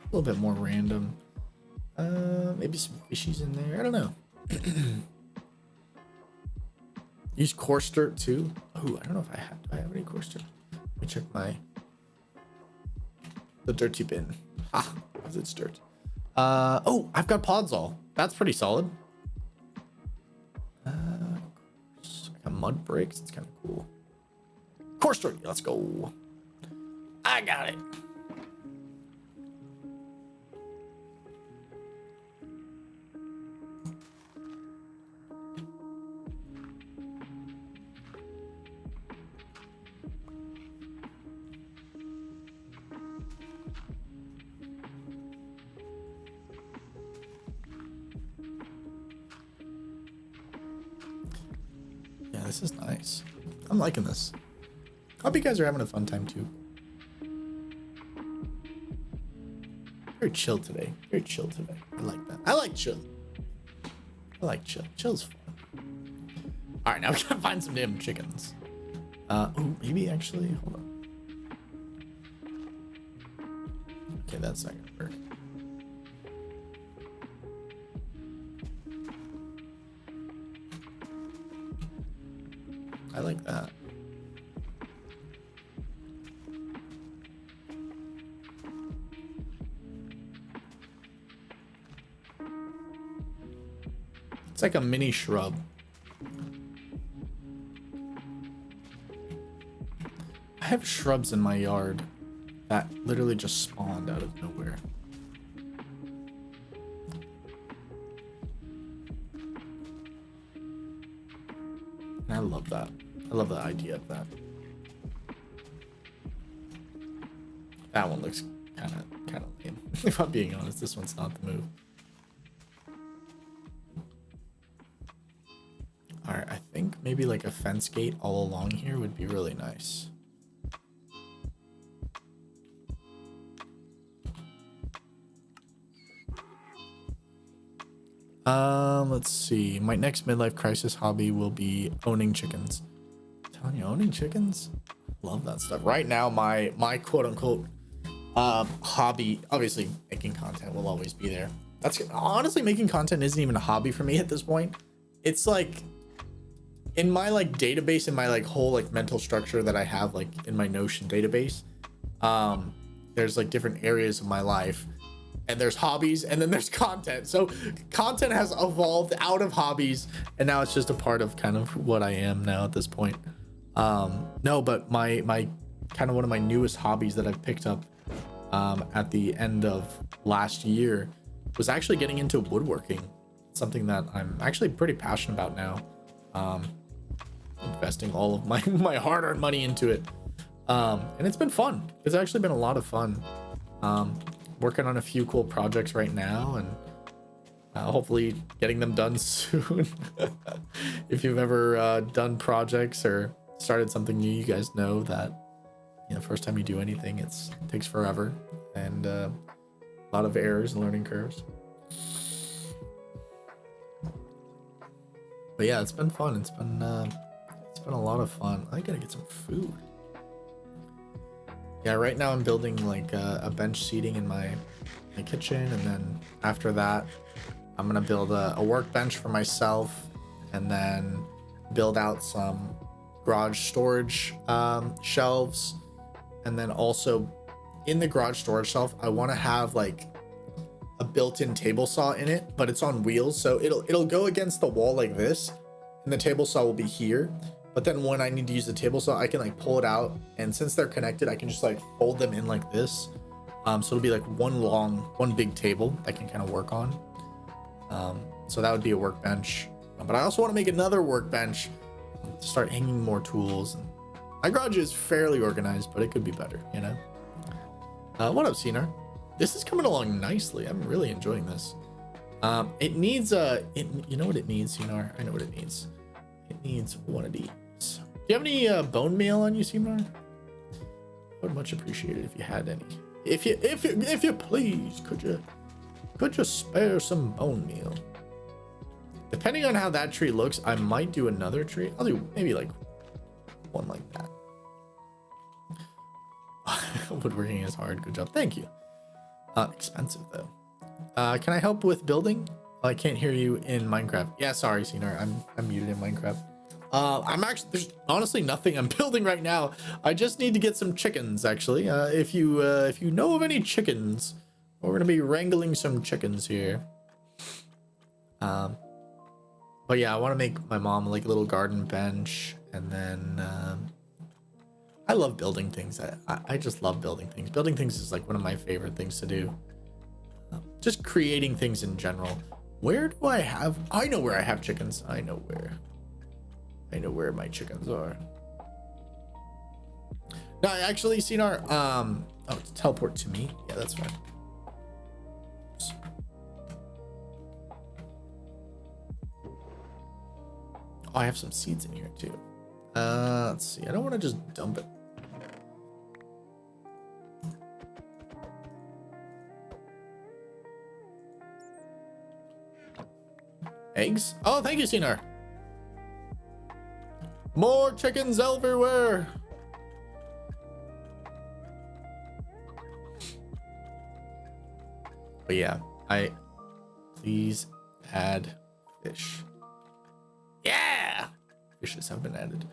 A little bit more random. Maybe some fishies in there. I don't know. Use coarse dirt too. Oh, I don't know if do I have any coarse dirt? Let me check the dirty bin. Ah, because it's dirt. Oh, I've got Podzol. That's pretty solid. I got mud bricks. It's kind of cool. Coarse dirt. Let's go. I got it. This is nice. I'm liking this. Hope you guys are having a fun time too. Very chill today. Very chill today. I like that. I like chill. I like chill. Chill's fun. All right, now we gotta find some damn chickens. Oh, maybe actually. Hold on. Okay, that's not gonna work. I like that. It's like a mini shrub. I have shrubs in my yard that literally just spawned out of nowhere. And I love that. I love the idea of that. That one looks kind of lame. If I'm being honest, this one's not the move. All right, I think maybe like a fence gate all along here would be really nice. Let's see. My next midlife crisis hobby will be owning chickens. Telling you, owning chickens, love that stuff. Right now, my quote unquote hobby, obviously making content will always be there. That's honestly, making content isn't even a hobby for me at this point. It's like in my like database, in my like whole like mental structure that I have like in my Notion database. There's like different areas of my life, and there's hobbies, and then there's content. So content has evolved out of hobbies, and now it's just a part of kind of what I am now at this point. No, but my kind of one of my newest hobbies that I've picked up at the end of last year was actually getting into woodworking. Something that I'm actually pretty passionate about now. Investing all of my hard-earned money into it. And it's been fun. It's actually been a lot of fun. Working on a few cool projects right now, and hopefully getting them done soon. If you've ever done projects or started something new, you guys know that, you know, first time you do anything, it takes forever, and a lot of errors and learning curves. But yeah, it's been fun. It's been a lot of fun. I gotta get some food. Yeah, right now I'm building like a bench seating in my kitchen, and then after that I'm gonna build a workbench for myself, and then build out some garage storage shelves. And then also in the garage storage shelf, I want to have like a built-in table saw in it, but it's on wheels, so it'll go against the wall like this, and the table saw will be here. But then when I need to use the table saw, I can like pull it out, and since they're connected, I can just like fold them in like this. So it'll be like one big table I can kind of work on. So that would be a workbench. But I also want to make another workbench to start hanging more tools. And my garage is fairly organized, but it could be better, you know? What up, Cinar? This is coming along nicely. I'm really enjoying this. It needs you know what it needs, Cinar? I know what it needs. It needs one of these. Do you have any bone meal on you, Cinar? I would much appreciate it if you had any. If you please, could you spare some bone meal? Depending on how that tree looks, I might do another tree. I'll do maybe like one like that. Woodworking is hard. Good job. Thank you. Expensive though. Can I help with building? I can't hear you in Minecraft. Yeah, sorry, Cinar. I'm muted in Minecraft. There's honestly nothing I'm building right now. I just need to get some chickens, actually. If you know of any chickens, we're gonna be wrangling some chickens here. But yeah, I want to make my mom like a little garden bench, and then I love building things. I just love building things. Building things is like one of my favorite things to do. Just creating things in general. Where do I have? I know where I have chickens. I know where my chickens are. No, actually, Cinar. Oh, teleport to me. Yeah, that's fine. Oh, I have some seeds in here too. Let's see. I don't want to just dump it. Eggs? Oh, thank you, Cinar. More chickens everywhere. But yeah, please add fish. Yeah, fishes have been added.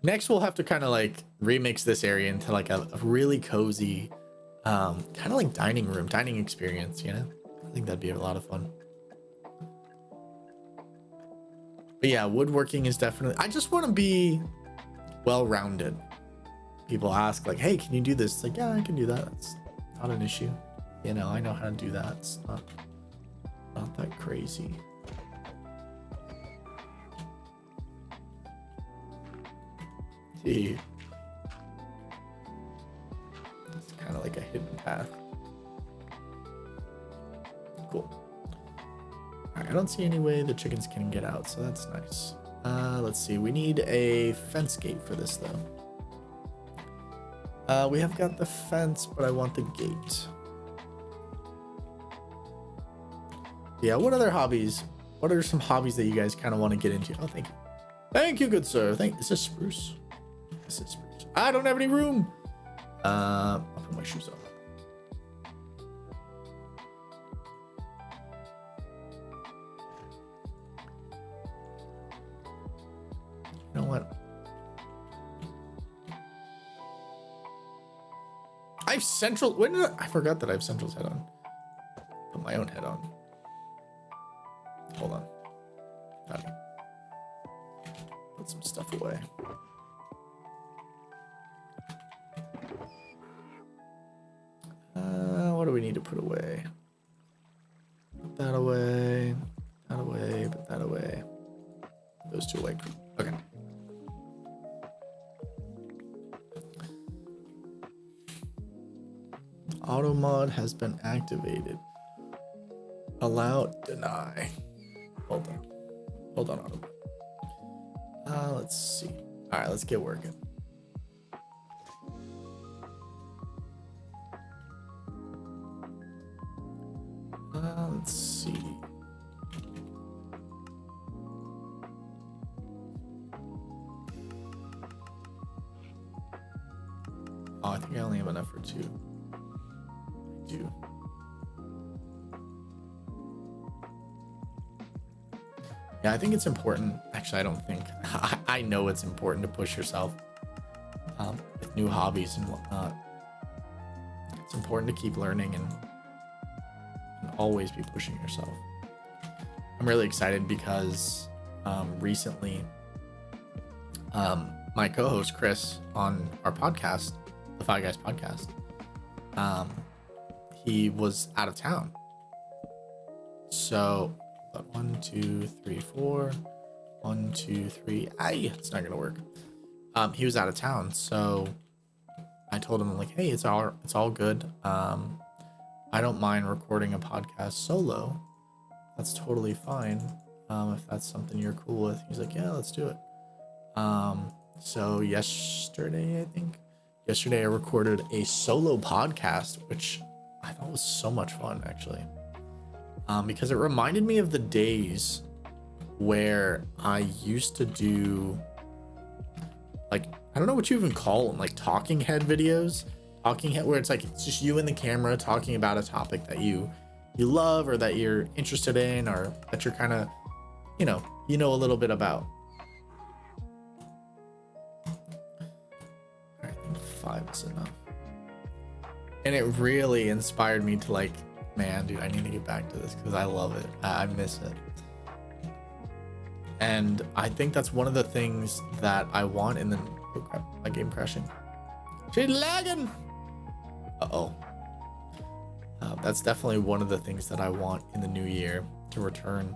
Next, we'll have to kind of like remix this area into like a really cozy, kind of like dining experience, you know? I think that'd be a lot of fun. But yeah, woodworking is definitely, I just want to be well-rounded. People ask like, hey, can you do this? It's like, yeah, I can do that. It's not an issue. You know, I know how to do that. It's not that crazy. See, it's kind of like a hidden path. Cool. All right, I don't see any way the chickens can get out, so that's nice. Let's see, we need a fence gate for this though. We have got the fence, but I want the gate. Yeah, what other hobbies? What are some hobbies that you guys kind of want to get into? Oh, thank you. Thank you, good sir. Is this spruce? This is spruce. I don't have any room. I'll put my shoes on. You know what? I have central. When did I forgot that I have Central's head on? Put my own head on. Hold on. Got it. Put some stuff away. What do we need to put away? Put that away. That away. Put that away. Those two away. Okay. Auto mod has been activated. Allow, deny. Hold on, auto mod. Let's see. All right, let's get working. Let's see. Oh, I think I only have enough for two. I do. Yeah, I think it's important. Actually, I don't think. I know it's important to push yourself with new hobbies and whatnot. It's important to keep learning and always be pushing yourself. I'm really excited because recently, my co-host Chris on our podcast, the Five Guys podcast, he was out of town. So 1, 2, 3, 4, 1, 2, 3. It's not gonna work. He was out of town, so I told him, like, hey, it's all good. I don't mind recording a podcast solo. That's totally fine. If that's something you're cool with. He's like, yeah, let's do it. So yesterday I recorded a solo podcast, which I thought was so much fun, actually. Because it reminded me of the days where I used to do, like, I don't know what you even call them, like talking head videos, where it's like, it's just you and the camera talking about a topic that you love, or that you're interested in, or that you're kind of, you know a little bit about. I think 5 is enough. And it really inspired me to, like, man, dude, I need to get back to this because I love it. I miss it. And I think that's one of the things that I want in the... Oh crap, my game crashing. She's lagging! Uh-oh. That's definitely one of the things that I want in the new year to return.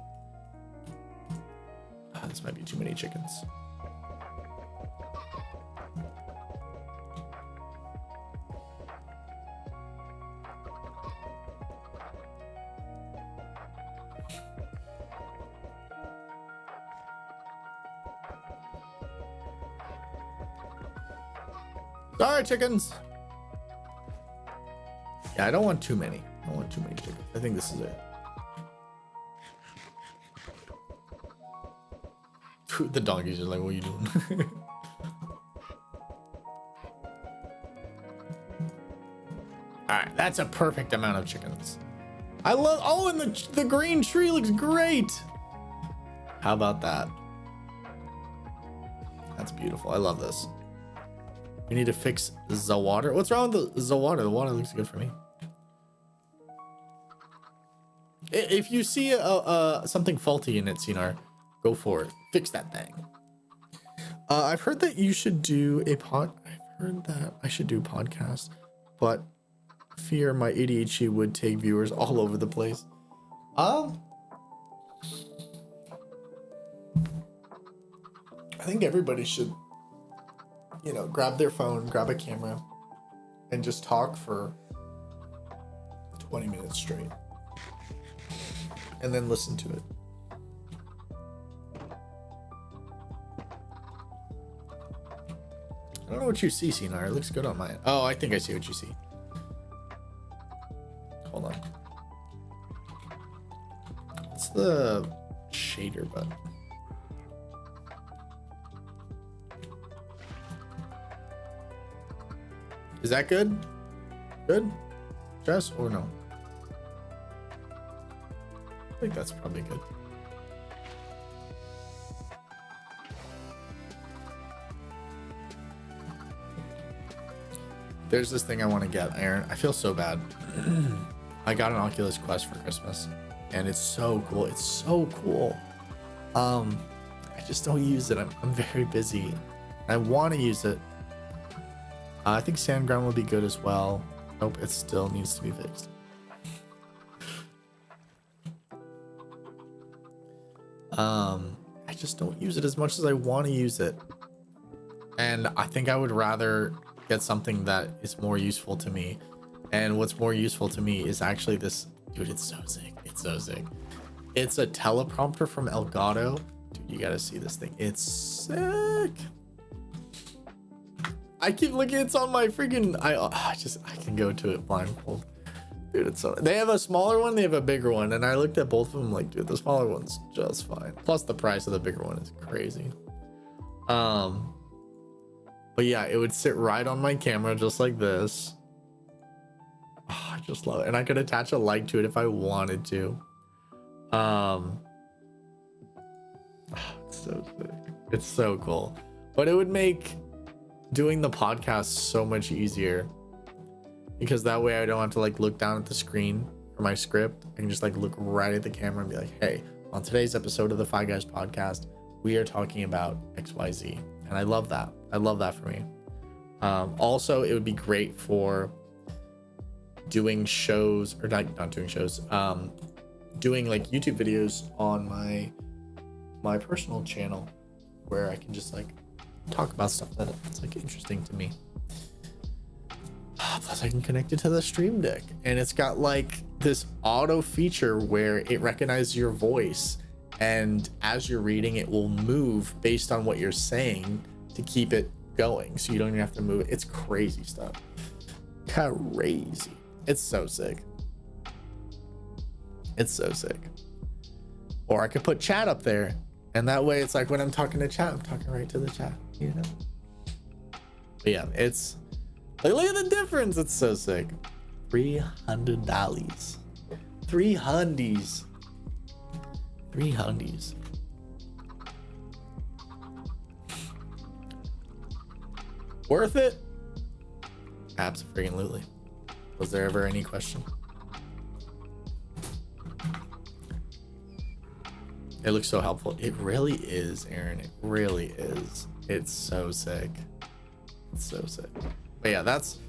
This might be too many chickens. Sorry, chickens. Yeah, I don't want too many. I don't want too many chickens. I think this is it. The donkeys are like, what are you doing? Alright, that's a perfect amount of chickens. I love... Oh, and the green tree looks great. How about that? That's beautiful. I love this. We need to fix the water. What's wrong with the water? The water looks good for me. If you see something faulty in it, Cinar, go for it. Fix that thing. I've heard that you should do I've heard that I should do podcasts, but fear my ADHD would take viewers all over the place. I think everybody should, grab their phone, grab a camera, and just talk for 20 minutes straight. And then listen to it. I don't know what you see, Cinar. It looks good on mine. Oh, I think I see what you see. Hold on. What's the shader button? Is that good? Good? Jess, or no? I think that's probably good. There's this thing I want to get, Aaron. I feel so bad. I got an Oculus Quest for Christmas, and it's so cool. It's so cool. I just don't use it. I'm very busy. I want to use it. I think Sandground will be good as well. Nope, it still needs to be fixed. I just don't use it as much as I want to use it. And I think I would rather get something that is more useful to me. And what's more useful to me is actually this. Dude, it's so sick. It's so sick. It's a teleprompter from Elgato. Dude, you gotta see this thing. It's sick. I keep looking. It's on my freaking... I can go to it blindfold. Dude, it's so... They have a smaller one. They have a bigger one. And I looked at both of them like, dude, the smaller one's just fine. Plus the price of the bigger one is crazy. But yeah, it would sit right on my camera just like this. Oh, I just love it. And I could attach a light to it if I wanted to. It's so sick. It's so cool. But it would make doing the podcast so much easier, because that way I don't have to like look down at the screen for my script. I can just like look right at the camera and be like, hey, on today's episode of the Five Guys podcast, we are talking about XYZ. And I love that. I love that for me. Also, it would be great for doing shows, or not doing shows, doing like YouTube videos on my personal channel where I can just like talk about stuff that's like interesting to me. Plus I can connect it to the Stream Deck, and it's got like this auto feature where it recognizes your voice, and as you're reading it will move based on what you're saying to keep it going, so you don't even have to move it. It's crazy stuff. Crazy. It's so sick. It's so sick. Or I could put chat up there, and that way it's like when I'm talking to chat, I'm talking right to the chat, you know? But yeah, it's like, look at the difference. It's so sick. $300. 300s. 300s. Worth it? Absolutely. Was there ever any question? It looks so helpful. It really is, Aaron. It really is. It's so sick. It's so sick. But yeah, that's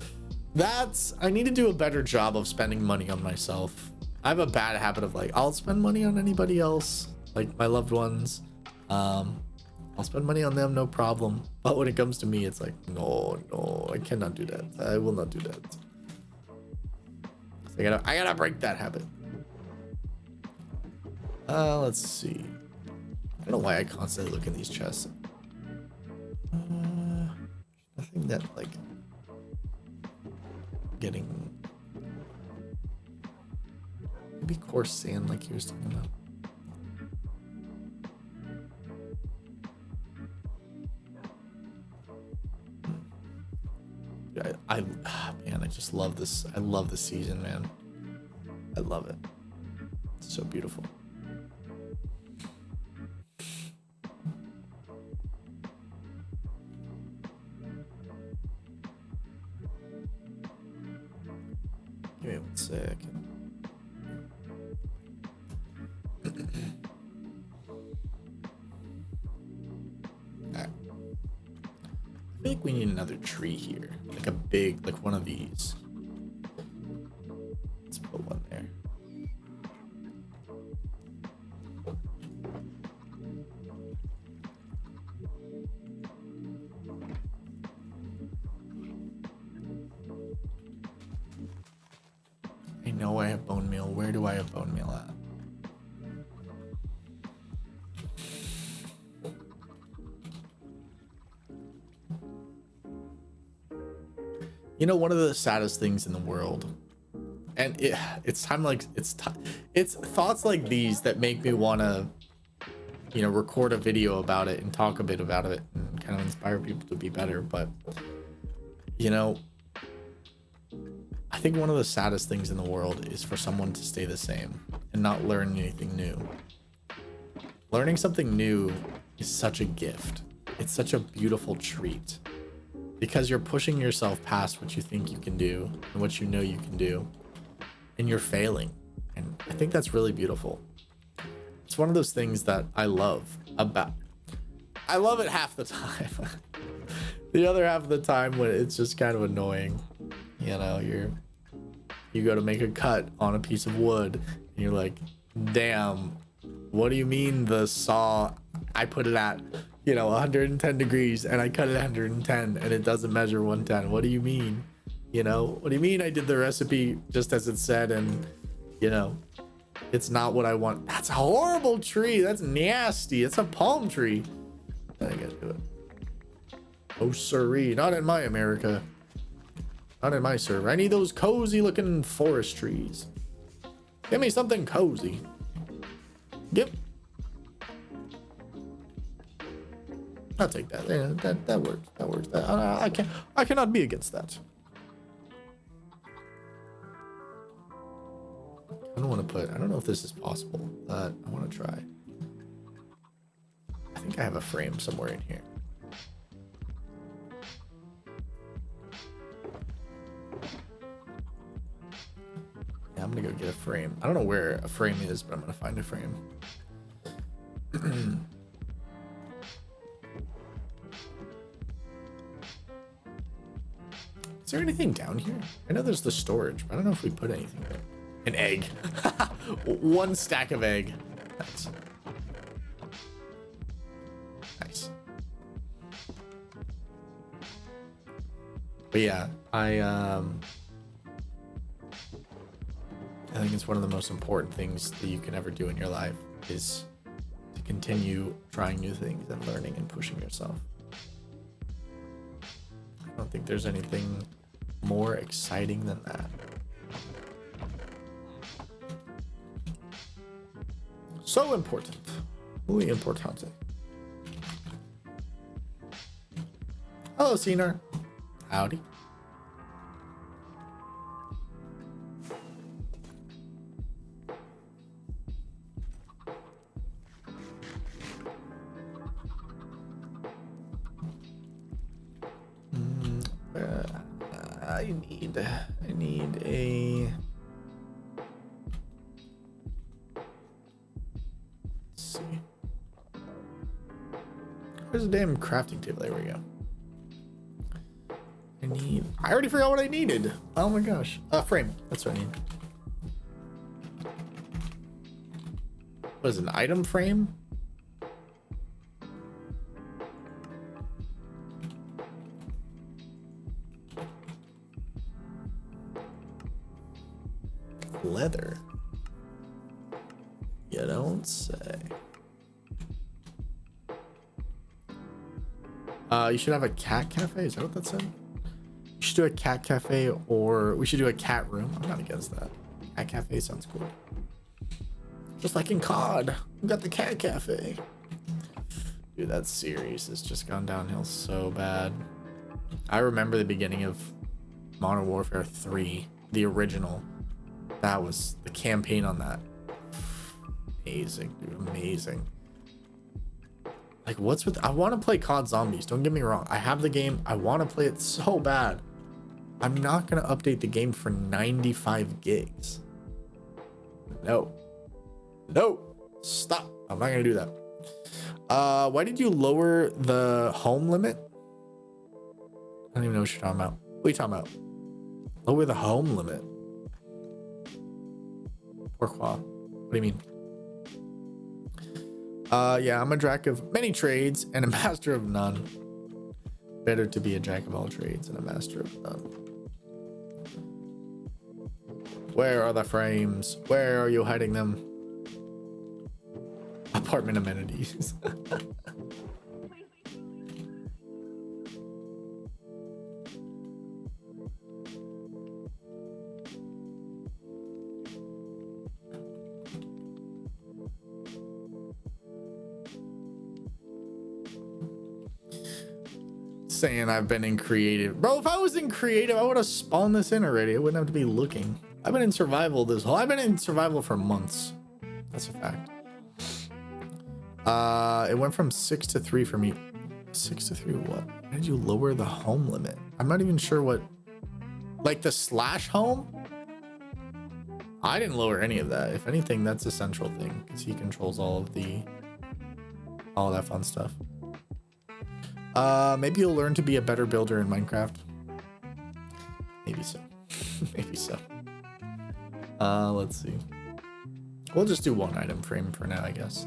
I need to do a better job of spending money on myself. I have a bad habit of like, I'll spend money on anybody else, like my loved ones. I'll spend money on them, no problem. But when it comes to me, it's like, no, I cannot do that. I will not do that. So I gotta break that habit. Let's see. I don't know why I constantly look in these chests. Nothing that like getting maybe coarse sand like he was talking about. Man, I just love this. I love this season, man. I love it. It's so beautiful. Give me 1 second. Alright. I feel like we need another tree here. Like a big, like one of these. Let's put one there. I know I have bone meal. Where do I have bone meal at? You know, one of the saddest things in the world, and it's thoughts like these that make me want to, you know, record a video about it and talk a bit about it and kind of inspire people to be better. But, you know, I think one of the saddest things in the world is for someone to stay the same and not learn anything new. Learning something new is such a gift. It's such a beautiful treat. Because you're pushing yourself past what you think you can do and what you know you can do, and you're failing. And I think that's really beautiful. It's one of those things that I love about. I love it half the time. The other half of the time when it's just kind of annoying. You know, you go to make a cut on a piece of wood and you're like, damn, what do you mean the saw, I put it at, you know, 110 degrees and I cut it 110 and it doesn't measure 110. What do you mean? You know, what do you mean I did the recipe just as it said and, you know, it's not what I want? That's a horrible tree. That's nasty. It's a palm tree. I gotta do it. Oh, siree. Not in my America. Not in my server. I need those cozy looking forest trees. Give me something cozy. Yep. I'll take that. Yeah, that works. That works. I cannot be against that. I don't want to put. I don't know if this is possible, but I want to try. I think I have a frame somewhere in here. Yeah, I'm gonna go get a frame. I don't know where a frame is, but I'm gonna find a frame. Is there anything down here? I know there's the storage, but I don't know if we put anything there. An egg. 1 stack of egg. Nice. Nice. But yeah, I think it's one of the most important things that you can ever do in your life is to continue trying new things and learning and pushing yourself. I don't think there's anything more exciting than that. So important. Muy importante. Hello, Scener. Howdy. I need a. Let's see. Where's the damn crafting table? There we go. I already forgot what I needed. Oh my gosh. Frame. That's what I need. What is it, an item frame? Leather. You don't say. You should have a cat cafe. Is that what that said? You should do a cat cafe, or we should do a cat room. I'm not against that. Cat cafe sounds cool. Just like in COD, we got the cat cafe. Dude, that series has just gone downhill so bad. I remember the beginning of Modern Warfare 3, the original. That was the campaign on that. Amazing, dude, amazing. Like, what's with... I want to play COD Zombies, don't get me wrong. I have the game. I want to play it so bad. I'm not going to update the game for 95 gigs. No. No. Stop. I'm not going to do that. Why did you lower the home limit? I don't even know what you're talking about. What are you talking about? Lower the home limit. Pourquoi? What do you mean? Yeah, I'm a jack of many trades and a master of none. Better to be a jack of all trades and a master of none. Where are the frames? Where are you hiding them? Apartment amenities. Saying I've been in creative. Bro, if I was in creative, I would have spawned this in already. I wouldn't have to be looking. I've been in survival I've been in survival for months. That's a fact. It went from 6 to 3 for me. 6 to 3 what? Why did you lower the home limit? I'm not even sure what, like the slash home? I didn't lower any of that. If anything, that's a central thing because he controls all that fun stuff. Maybe you'll learn to be a better builder in Minecraft. Maybe so. Maybe so. Let's see. We'll just do one item frame for now, I guess.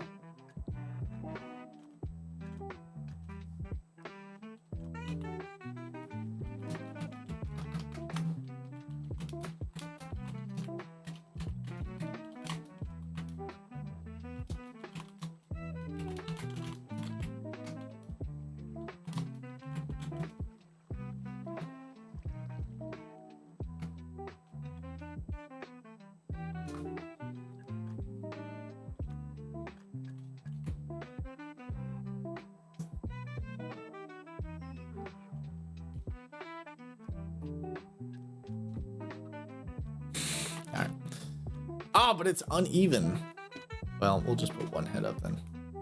But it's uneven. Well, we'll just put one head up then.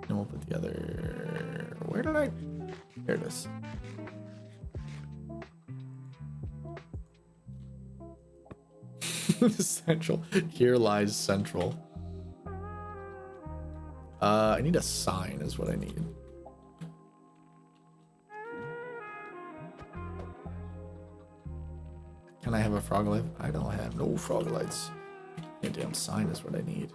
And we'll put the other... Where did I... There it is. Central. Here lies central. I need a sign is what I need. Can I have a frog life? I don't have no frog lights. A damn sign is what I need.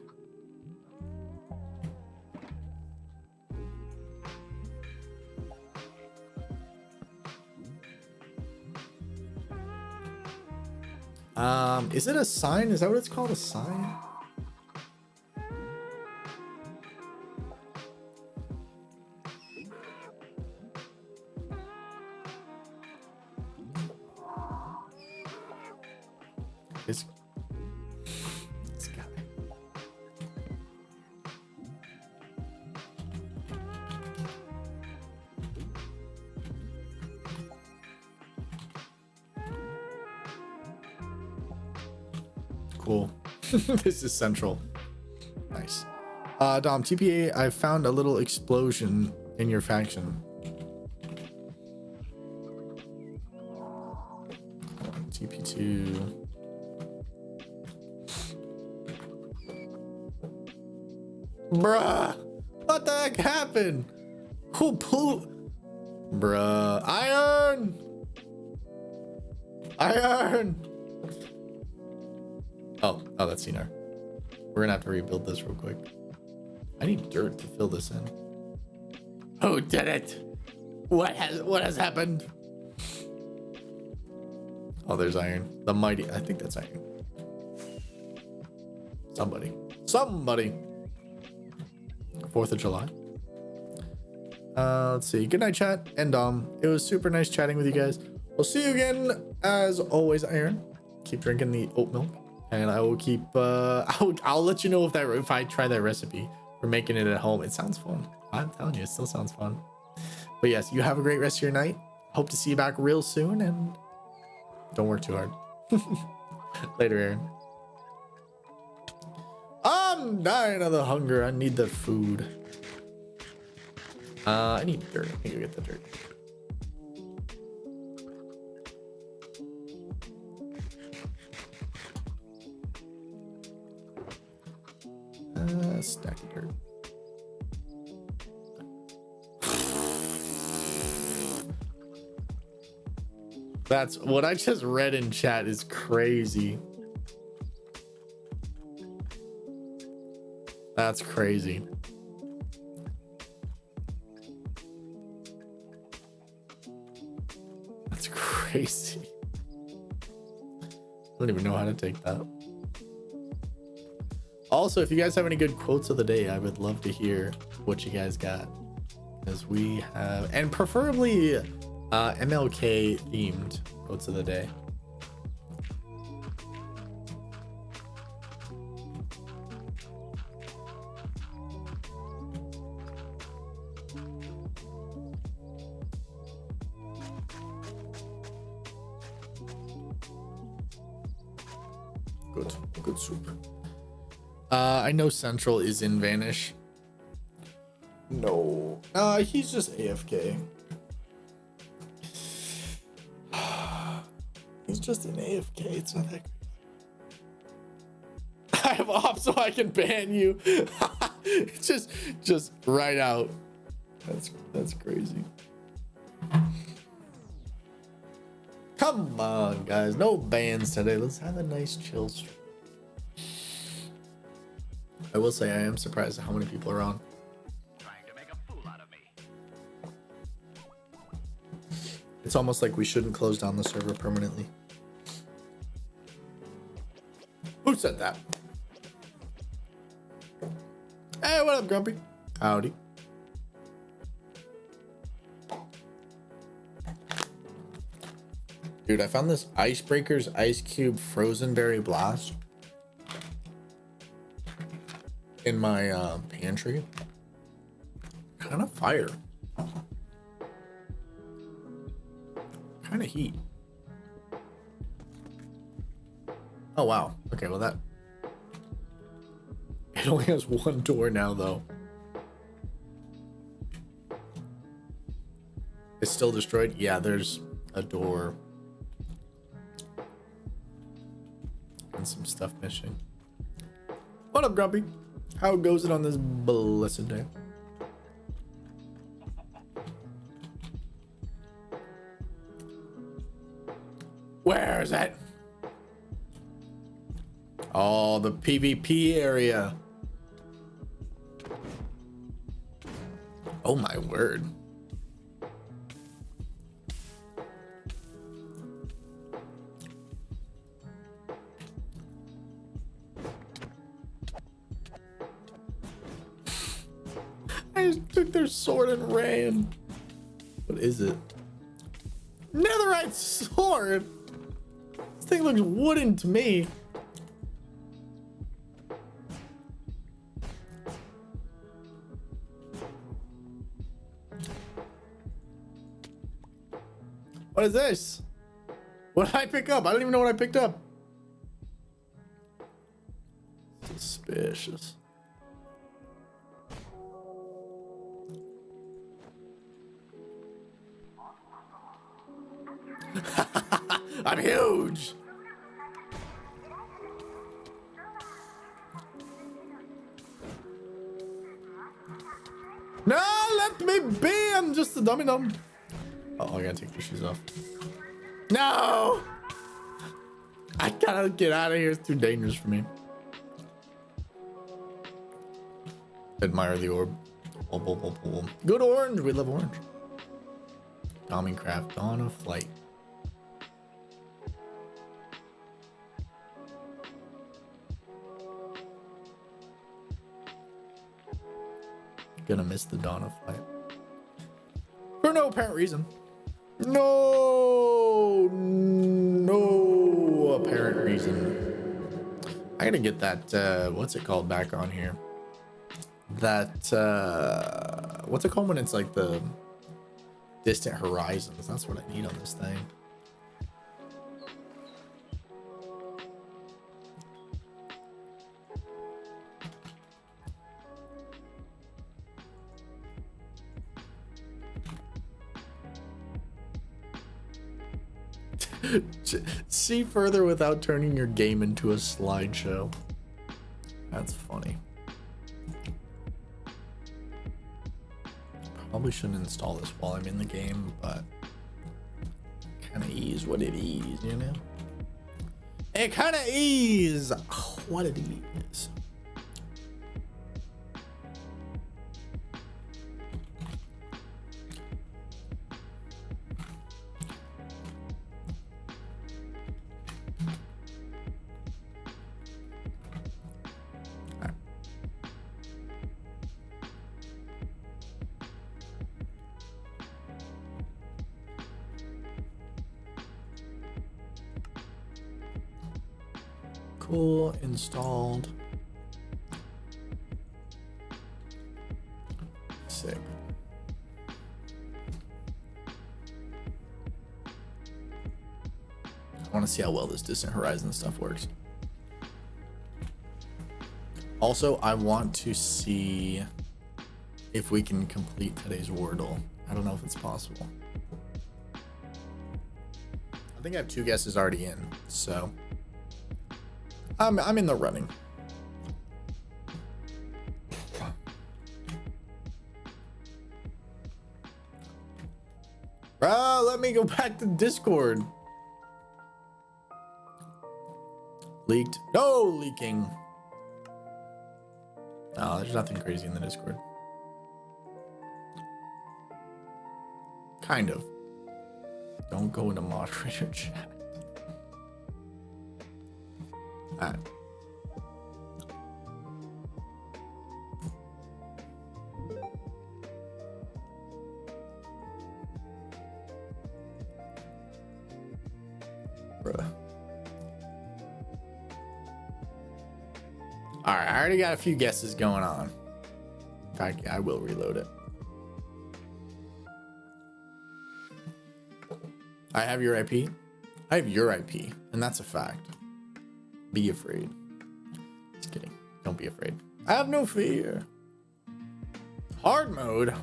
Is it a sign? Is that what it's called? A sign? This guy. Cool. This is central. Nice. Dom, TPA, I found a little explosion in your faction. TP2. Bruh, what the heck happened? Who blew? Bruh, iron! Oh, that's Cinar. We're gonna have to rebuild this real quick. I need dirt to fill this in. Who did it? What has happened? Oh, there's iron. The mighty, I think that's iron. Somebody. 4th of July. Let's see. Good night, chat. And it was super nice chatting with you guys. We'll see you again. As always, Iron. Keep drinking the oat milk, and I will keep. I'll let you know if I try that recipe for making it at home. It sounds fun. I'm telling you, it still sounds fun. But yes, you have a great rest of your night. Hope to see you back real soon, and don't work too hard. Later, Aaron. I'm dying of the hunger. I need the food. I need dirt. I need to get the dirt. Stack of dirt. That's what I just read in chat is crazy. That's crazy. That's crazy. I don't even know how to take that. Also, if you guys have any good quotes of the day, I would love to hear what you guys got. As we have, and preferably MLK themed quotes of the day. Good soup. I know Central is in Vanish. No. He's just AFK. He's just an AFK. It's not that crazy. I have op so I can ban you. just right out. That's crazy. Come on, guys. No bans today. Let's have a nice chill stream. I will say I am surprised at how many people are on. Trying to make a fool out of me. It's almost like we shouldn't close down the server permanently. Who said that? Hey, what up, Grumpy? Howdy. Dude, I found this Icebreaker's Ice Cube Frozen Berry Blast in my pantry. Kind of fire. Kind of heat. Oh wow. Okay, well that it only has one door now though. It's still destroyed. Yeah, there's a door and some stuff missing. What up, Grumpy? How goes it on this blessed day? Where is it? Oh, the PvP area. Oh my word. I just took their sword and ran. What is it? Netherite sword? This thing looks wooden to me. What is this? What did I pick up? I don't even know what I picked up. Suspicious. I'm huge. No, let me be. I'm just a dummy dumb. Oh, I gotta take the shoes off. No! I gotta get out of here. It's too dangerous for me. Admire the orb. Good orange. We love orange. Dommy craft. Dawn of Flight. Gonna miss the Dawn of Flight. For no apparent reason. No apparent reason. I gotta get that, what's it called back on here? That, what's it called when it's like the distant horizons? That's what I need on this thing. See further without turning your game into a slideshow. That's funny. Probably shouldn't install this while I'm in the game, but kind of is what it is, you know? It kind of is what it is. Cool, installed. Sick. I want to see how well this distant horizon stuff works. Also, I want to see if we can complete today's Wordle. I don't know if it's possible. I think I have 2 guesses already in, so I'm in the running. Bro, let me go back to Discord. Leaked. No leaking. No, there's nothing crazy in the Discord. Kind of. Don't go into moderator chat. Alright. Bruh. Alright, I already got a few guesses going on. In fact, I will reload it. I have your IP. I have your IP, and that's a fact. Be afraid. Just kidding. Don't be afraid. I have no fear. Hard mode.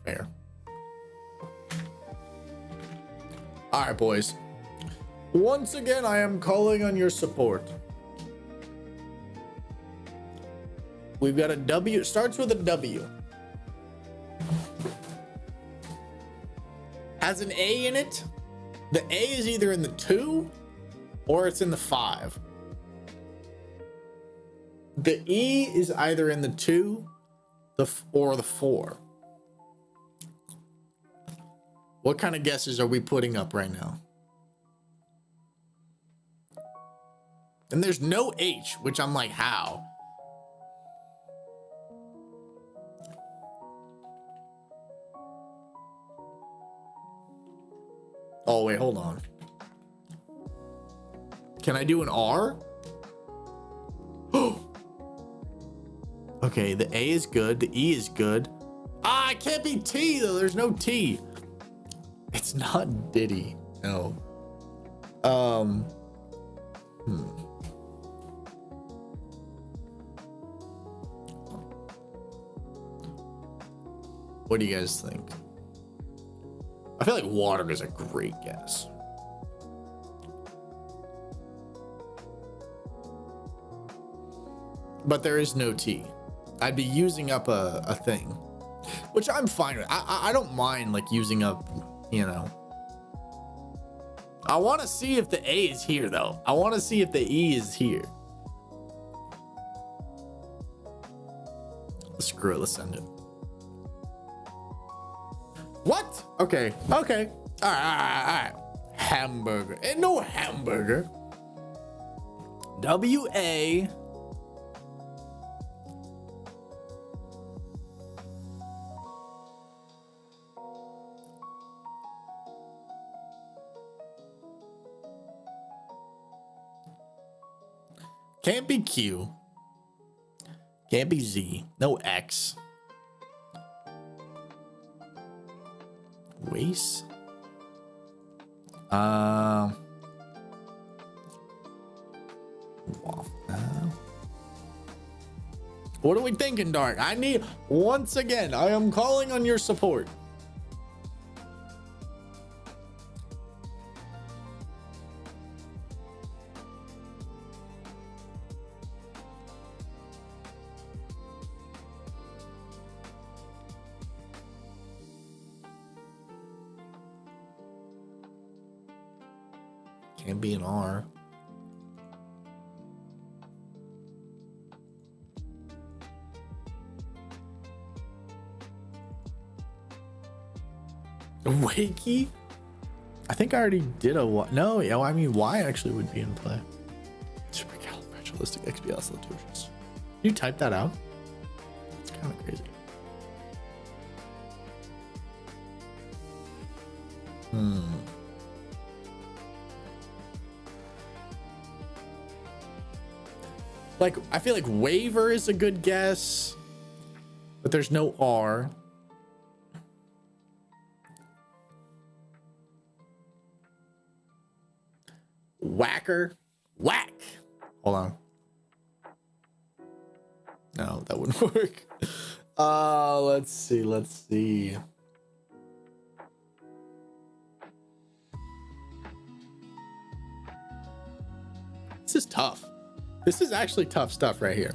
Fair. All right, boys. Once again, I am calling on your support. We've got a W. It starts with a W. has an A in it. The A is either in the 2 or it's in the 5. The E is either in the 2 or the 4. What kind of guesses are we putting up right now? And there's no H, which I'm like, how? Oh, wait, hold on. Can I do an R? Okay, the A is good. The E is good. Ah, it can't be T, though. There's no T. It's not Diddy. No. What do you guys think? I feel like water is a great guess. But there is no T. I'd be using up a thing, which I'm fine with. I don't mind like using up, you know. I want to see if the A is here though. I want to see if the E is here. Screw it, let's send it. What? Okay. All right. Hamburger. Ain't no hamburger. W-A. Can't be Q. Can't be Z. No X. Waste. What are we thinking, Dark? I need, once again, I am calling on your support. Can't be an R. Wakey? I think I already did a Y. No, yeah, I mean Y actually would be in play. Supercalifragilisticexpialidocious. Can you type that out? It's kind of crazy. Like, I feel like waiver is a good guess, but there's no R. Whacker. Whack. Hold on. No, that wouldn't work. Let's see. This is tough. This is actually tough stuff right here.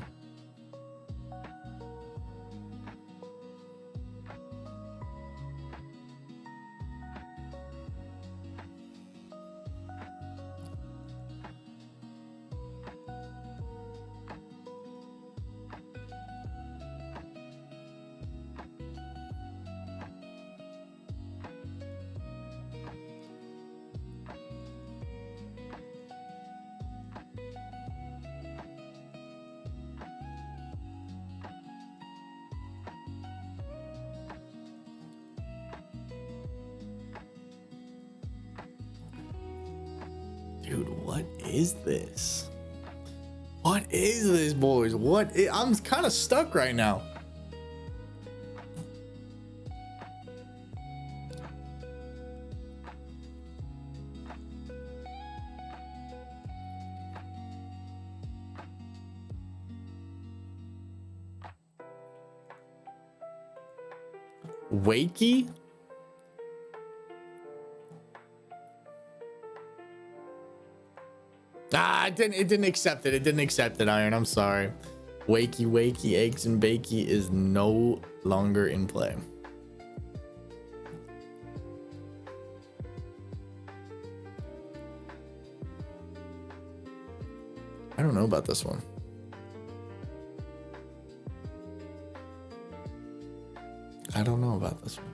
Dude, what is this? What is this, boys? I'm kind of stuck right now. Wakey? Ah, it didn't accept it. It didn't accept it, Iron. I'm sorry. Wakey, eggs and bakey is no longer in play. I don't know about this one. I don't know about this one.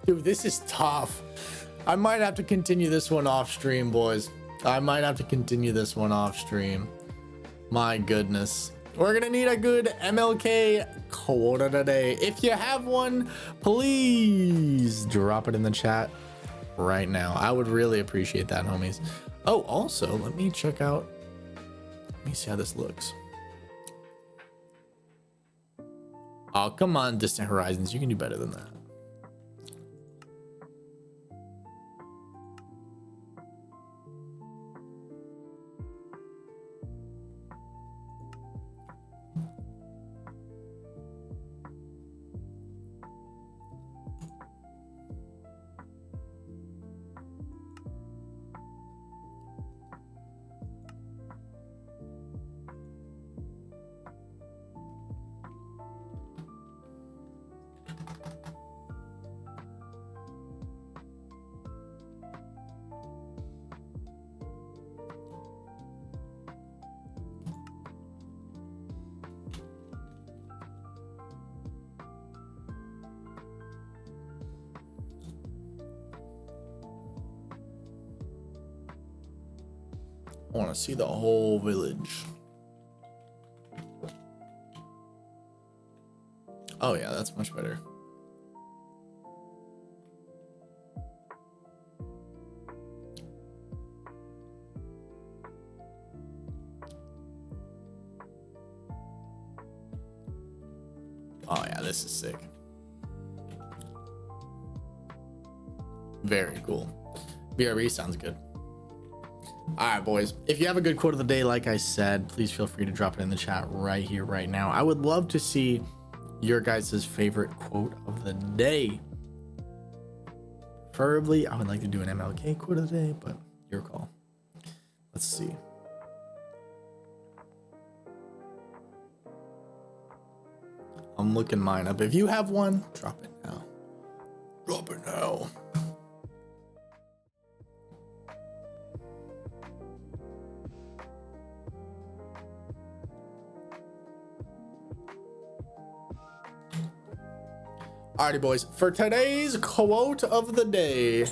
Dude, this is tough. I might have to continue this one off stream, boys. I might have to continue this one off stream. My goodness. We're gonna need a good MLK quota today. If you have one, please drop it in the chat right now. I would really appreciate that, homies. Oh, also, let me check out. Let me see how this looks. Oh, come on, Distant Horizons. You can do better than that. I want to see the whole village. Oh yeah, that's much better. Oh yeah, this is sick. Very cool. BRB sounds good. All right, boys. If you have a good quote of the day, like I said, please feel free to drop it in the chat right here, right now. I would love to see your guys' favorite quote of the day. Preferably, I would like to do an MLK quote of the day, but your call. Let's see. I'm looking mine up. If you have one, drop it now. Drop it now. Alrighty, boys. For today's quote of the day,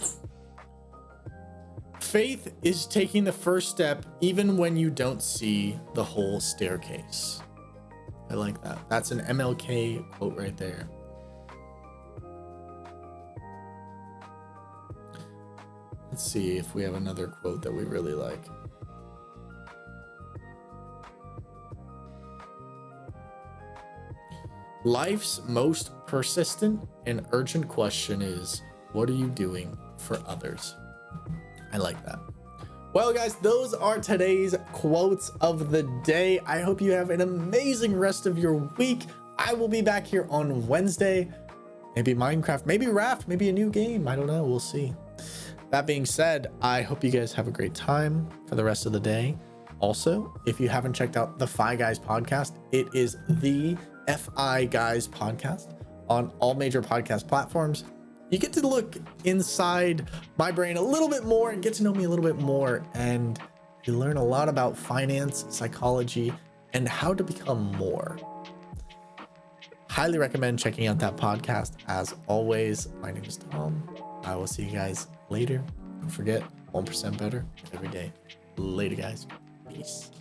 faith is taking the first step even when you don't see the whole staircase. I like that. That's an MLK quote right there. Let's see if we have another quote that we really like. Life's most persistent and urgent question is, what are you doing for others? I like that. Well, guys, those are today's quotes of the day. I hope you have an amazing rest of your week. I will be back here on Wednesday. Maybe Minecraft, maybe Raft, maybe a new game. I don't know. We'll see. That being said, I hope you guys have a great time for the rest of the day. Also, if you haven't checked out the Fi Guys podcast, it is the FI Guys podcast on all major podcast platforms. You get to look inside my brain a little bit more and get to know me a little bit more, and you learn a lot about finance, psychology, and how to become more. Highly recommend checking out that podcast. As always, my name is Tom. I will see you guys later. Don't forget, 1% better every day. Later, guys. Peace.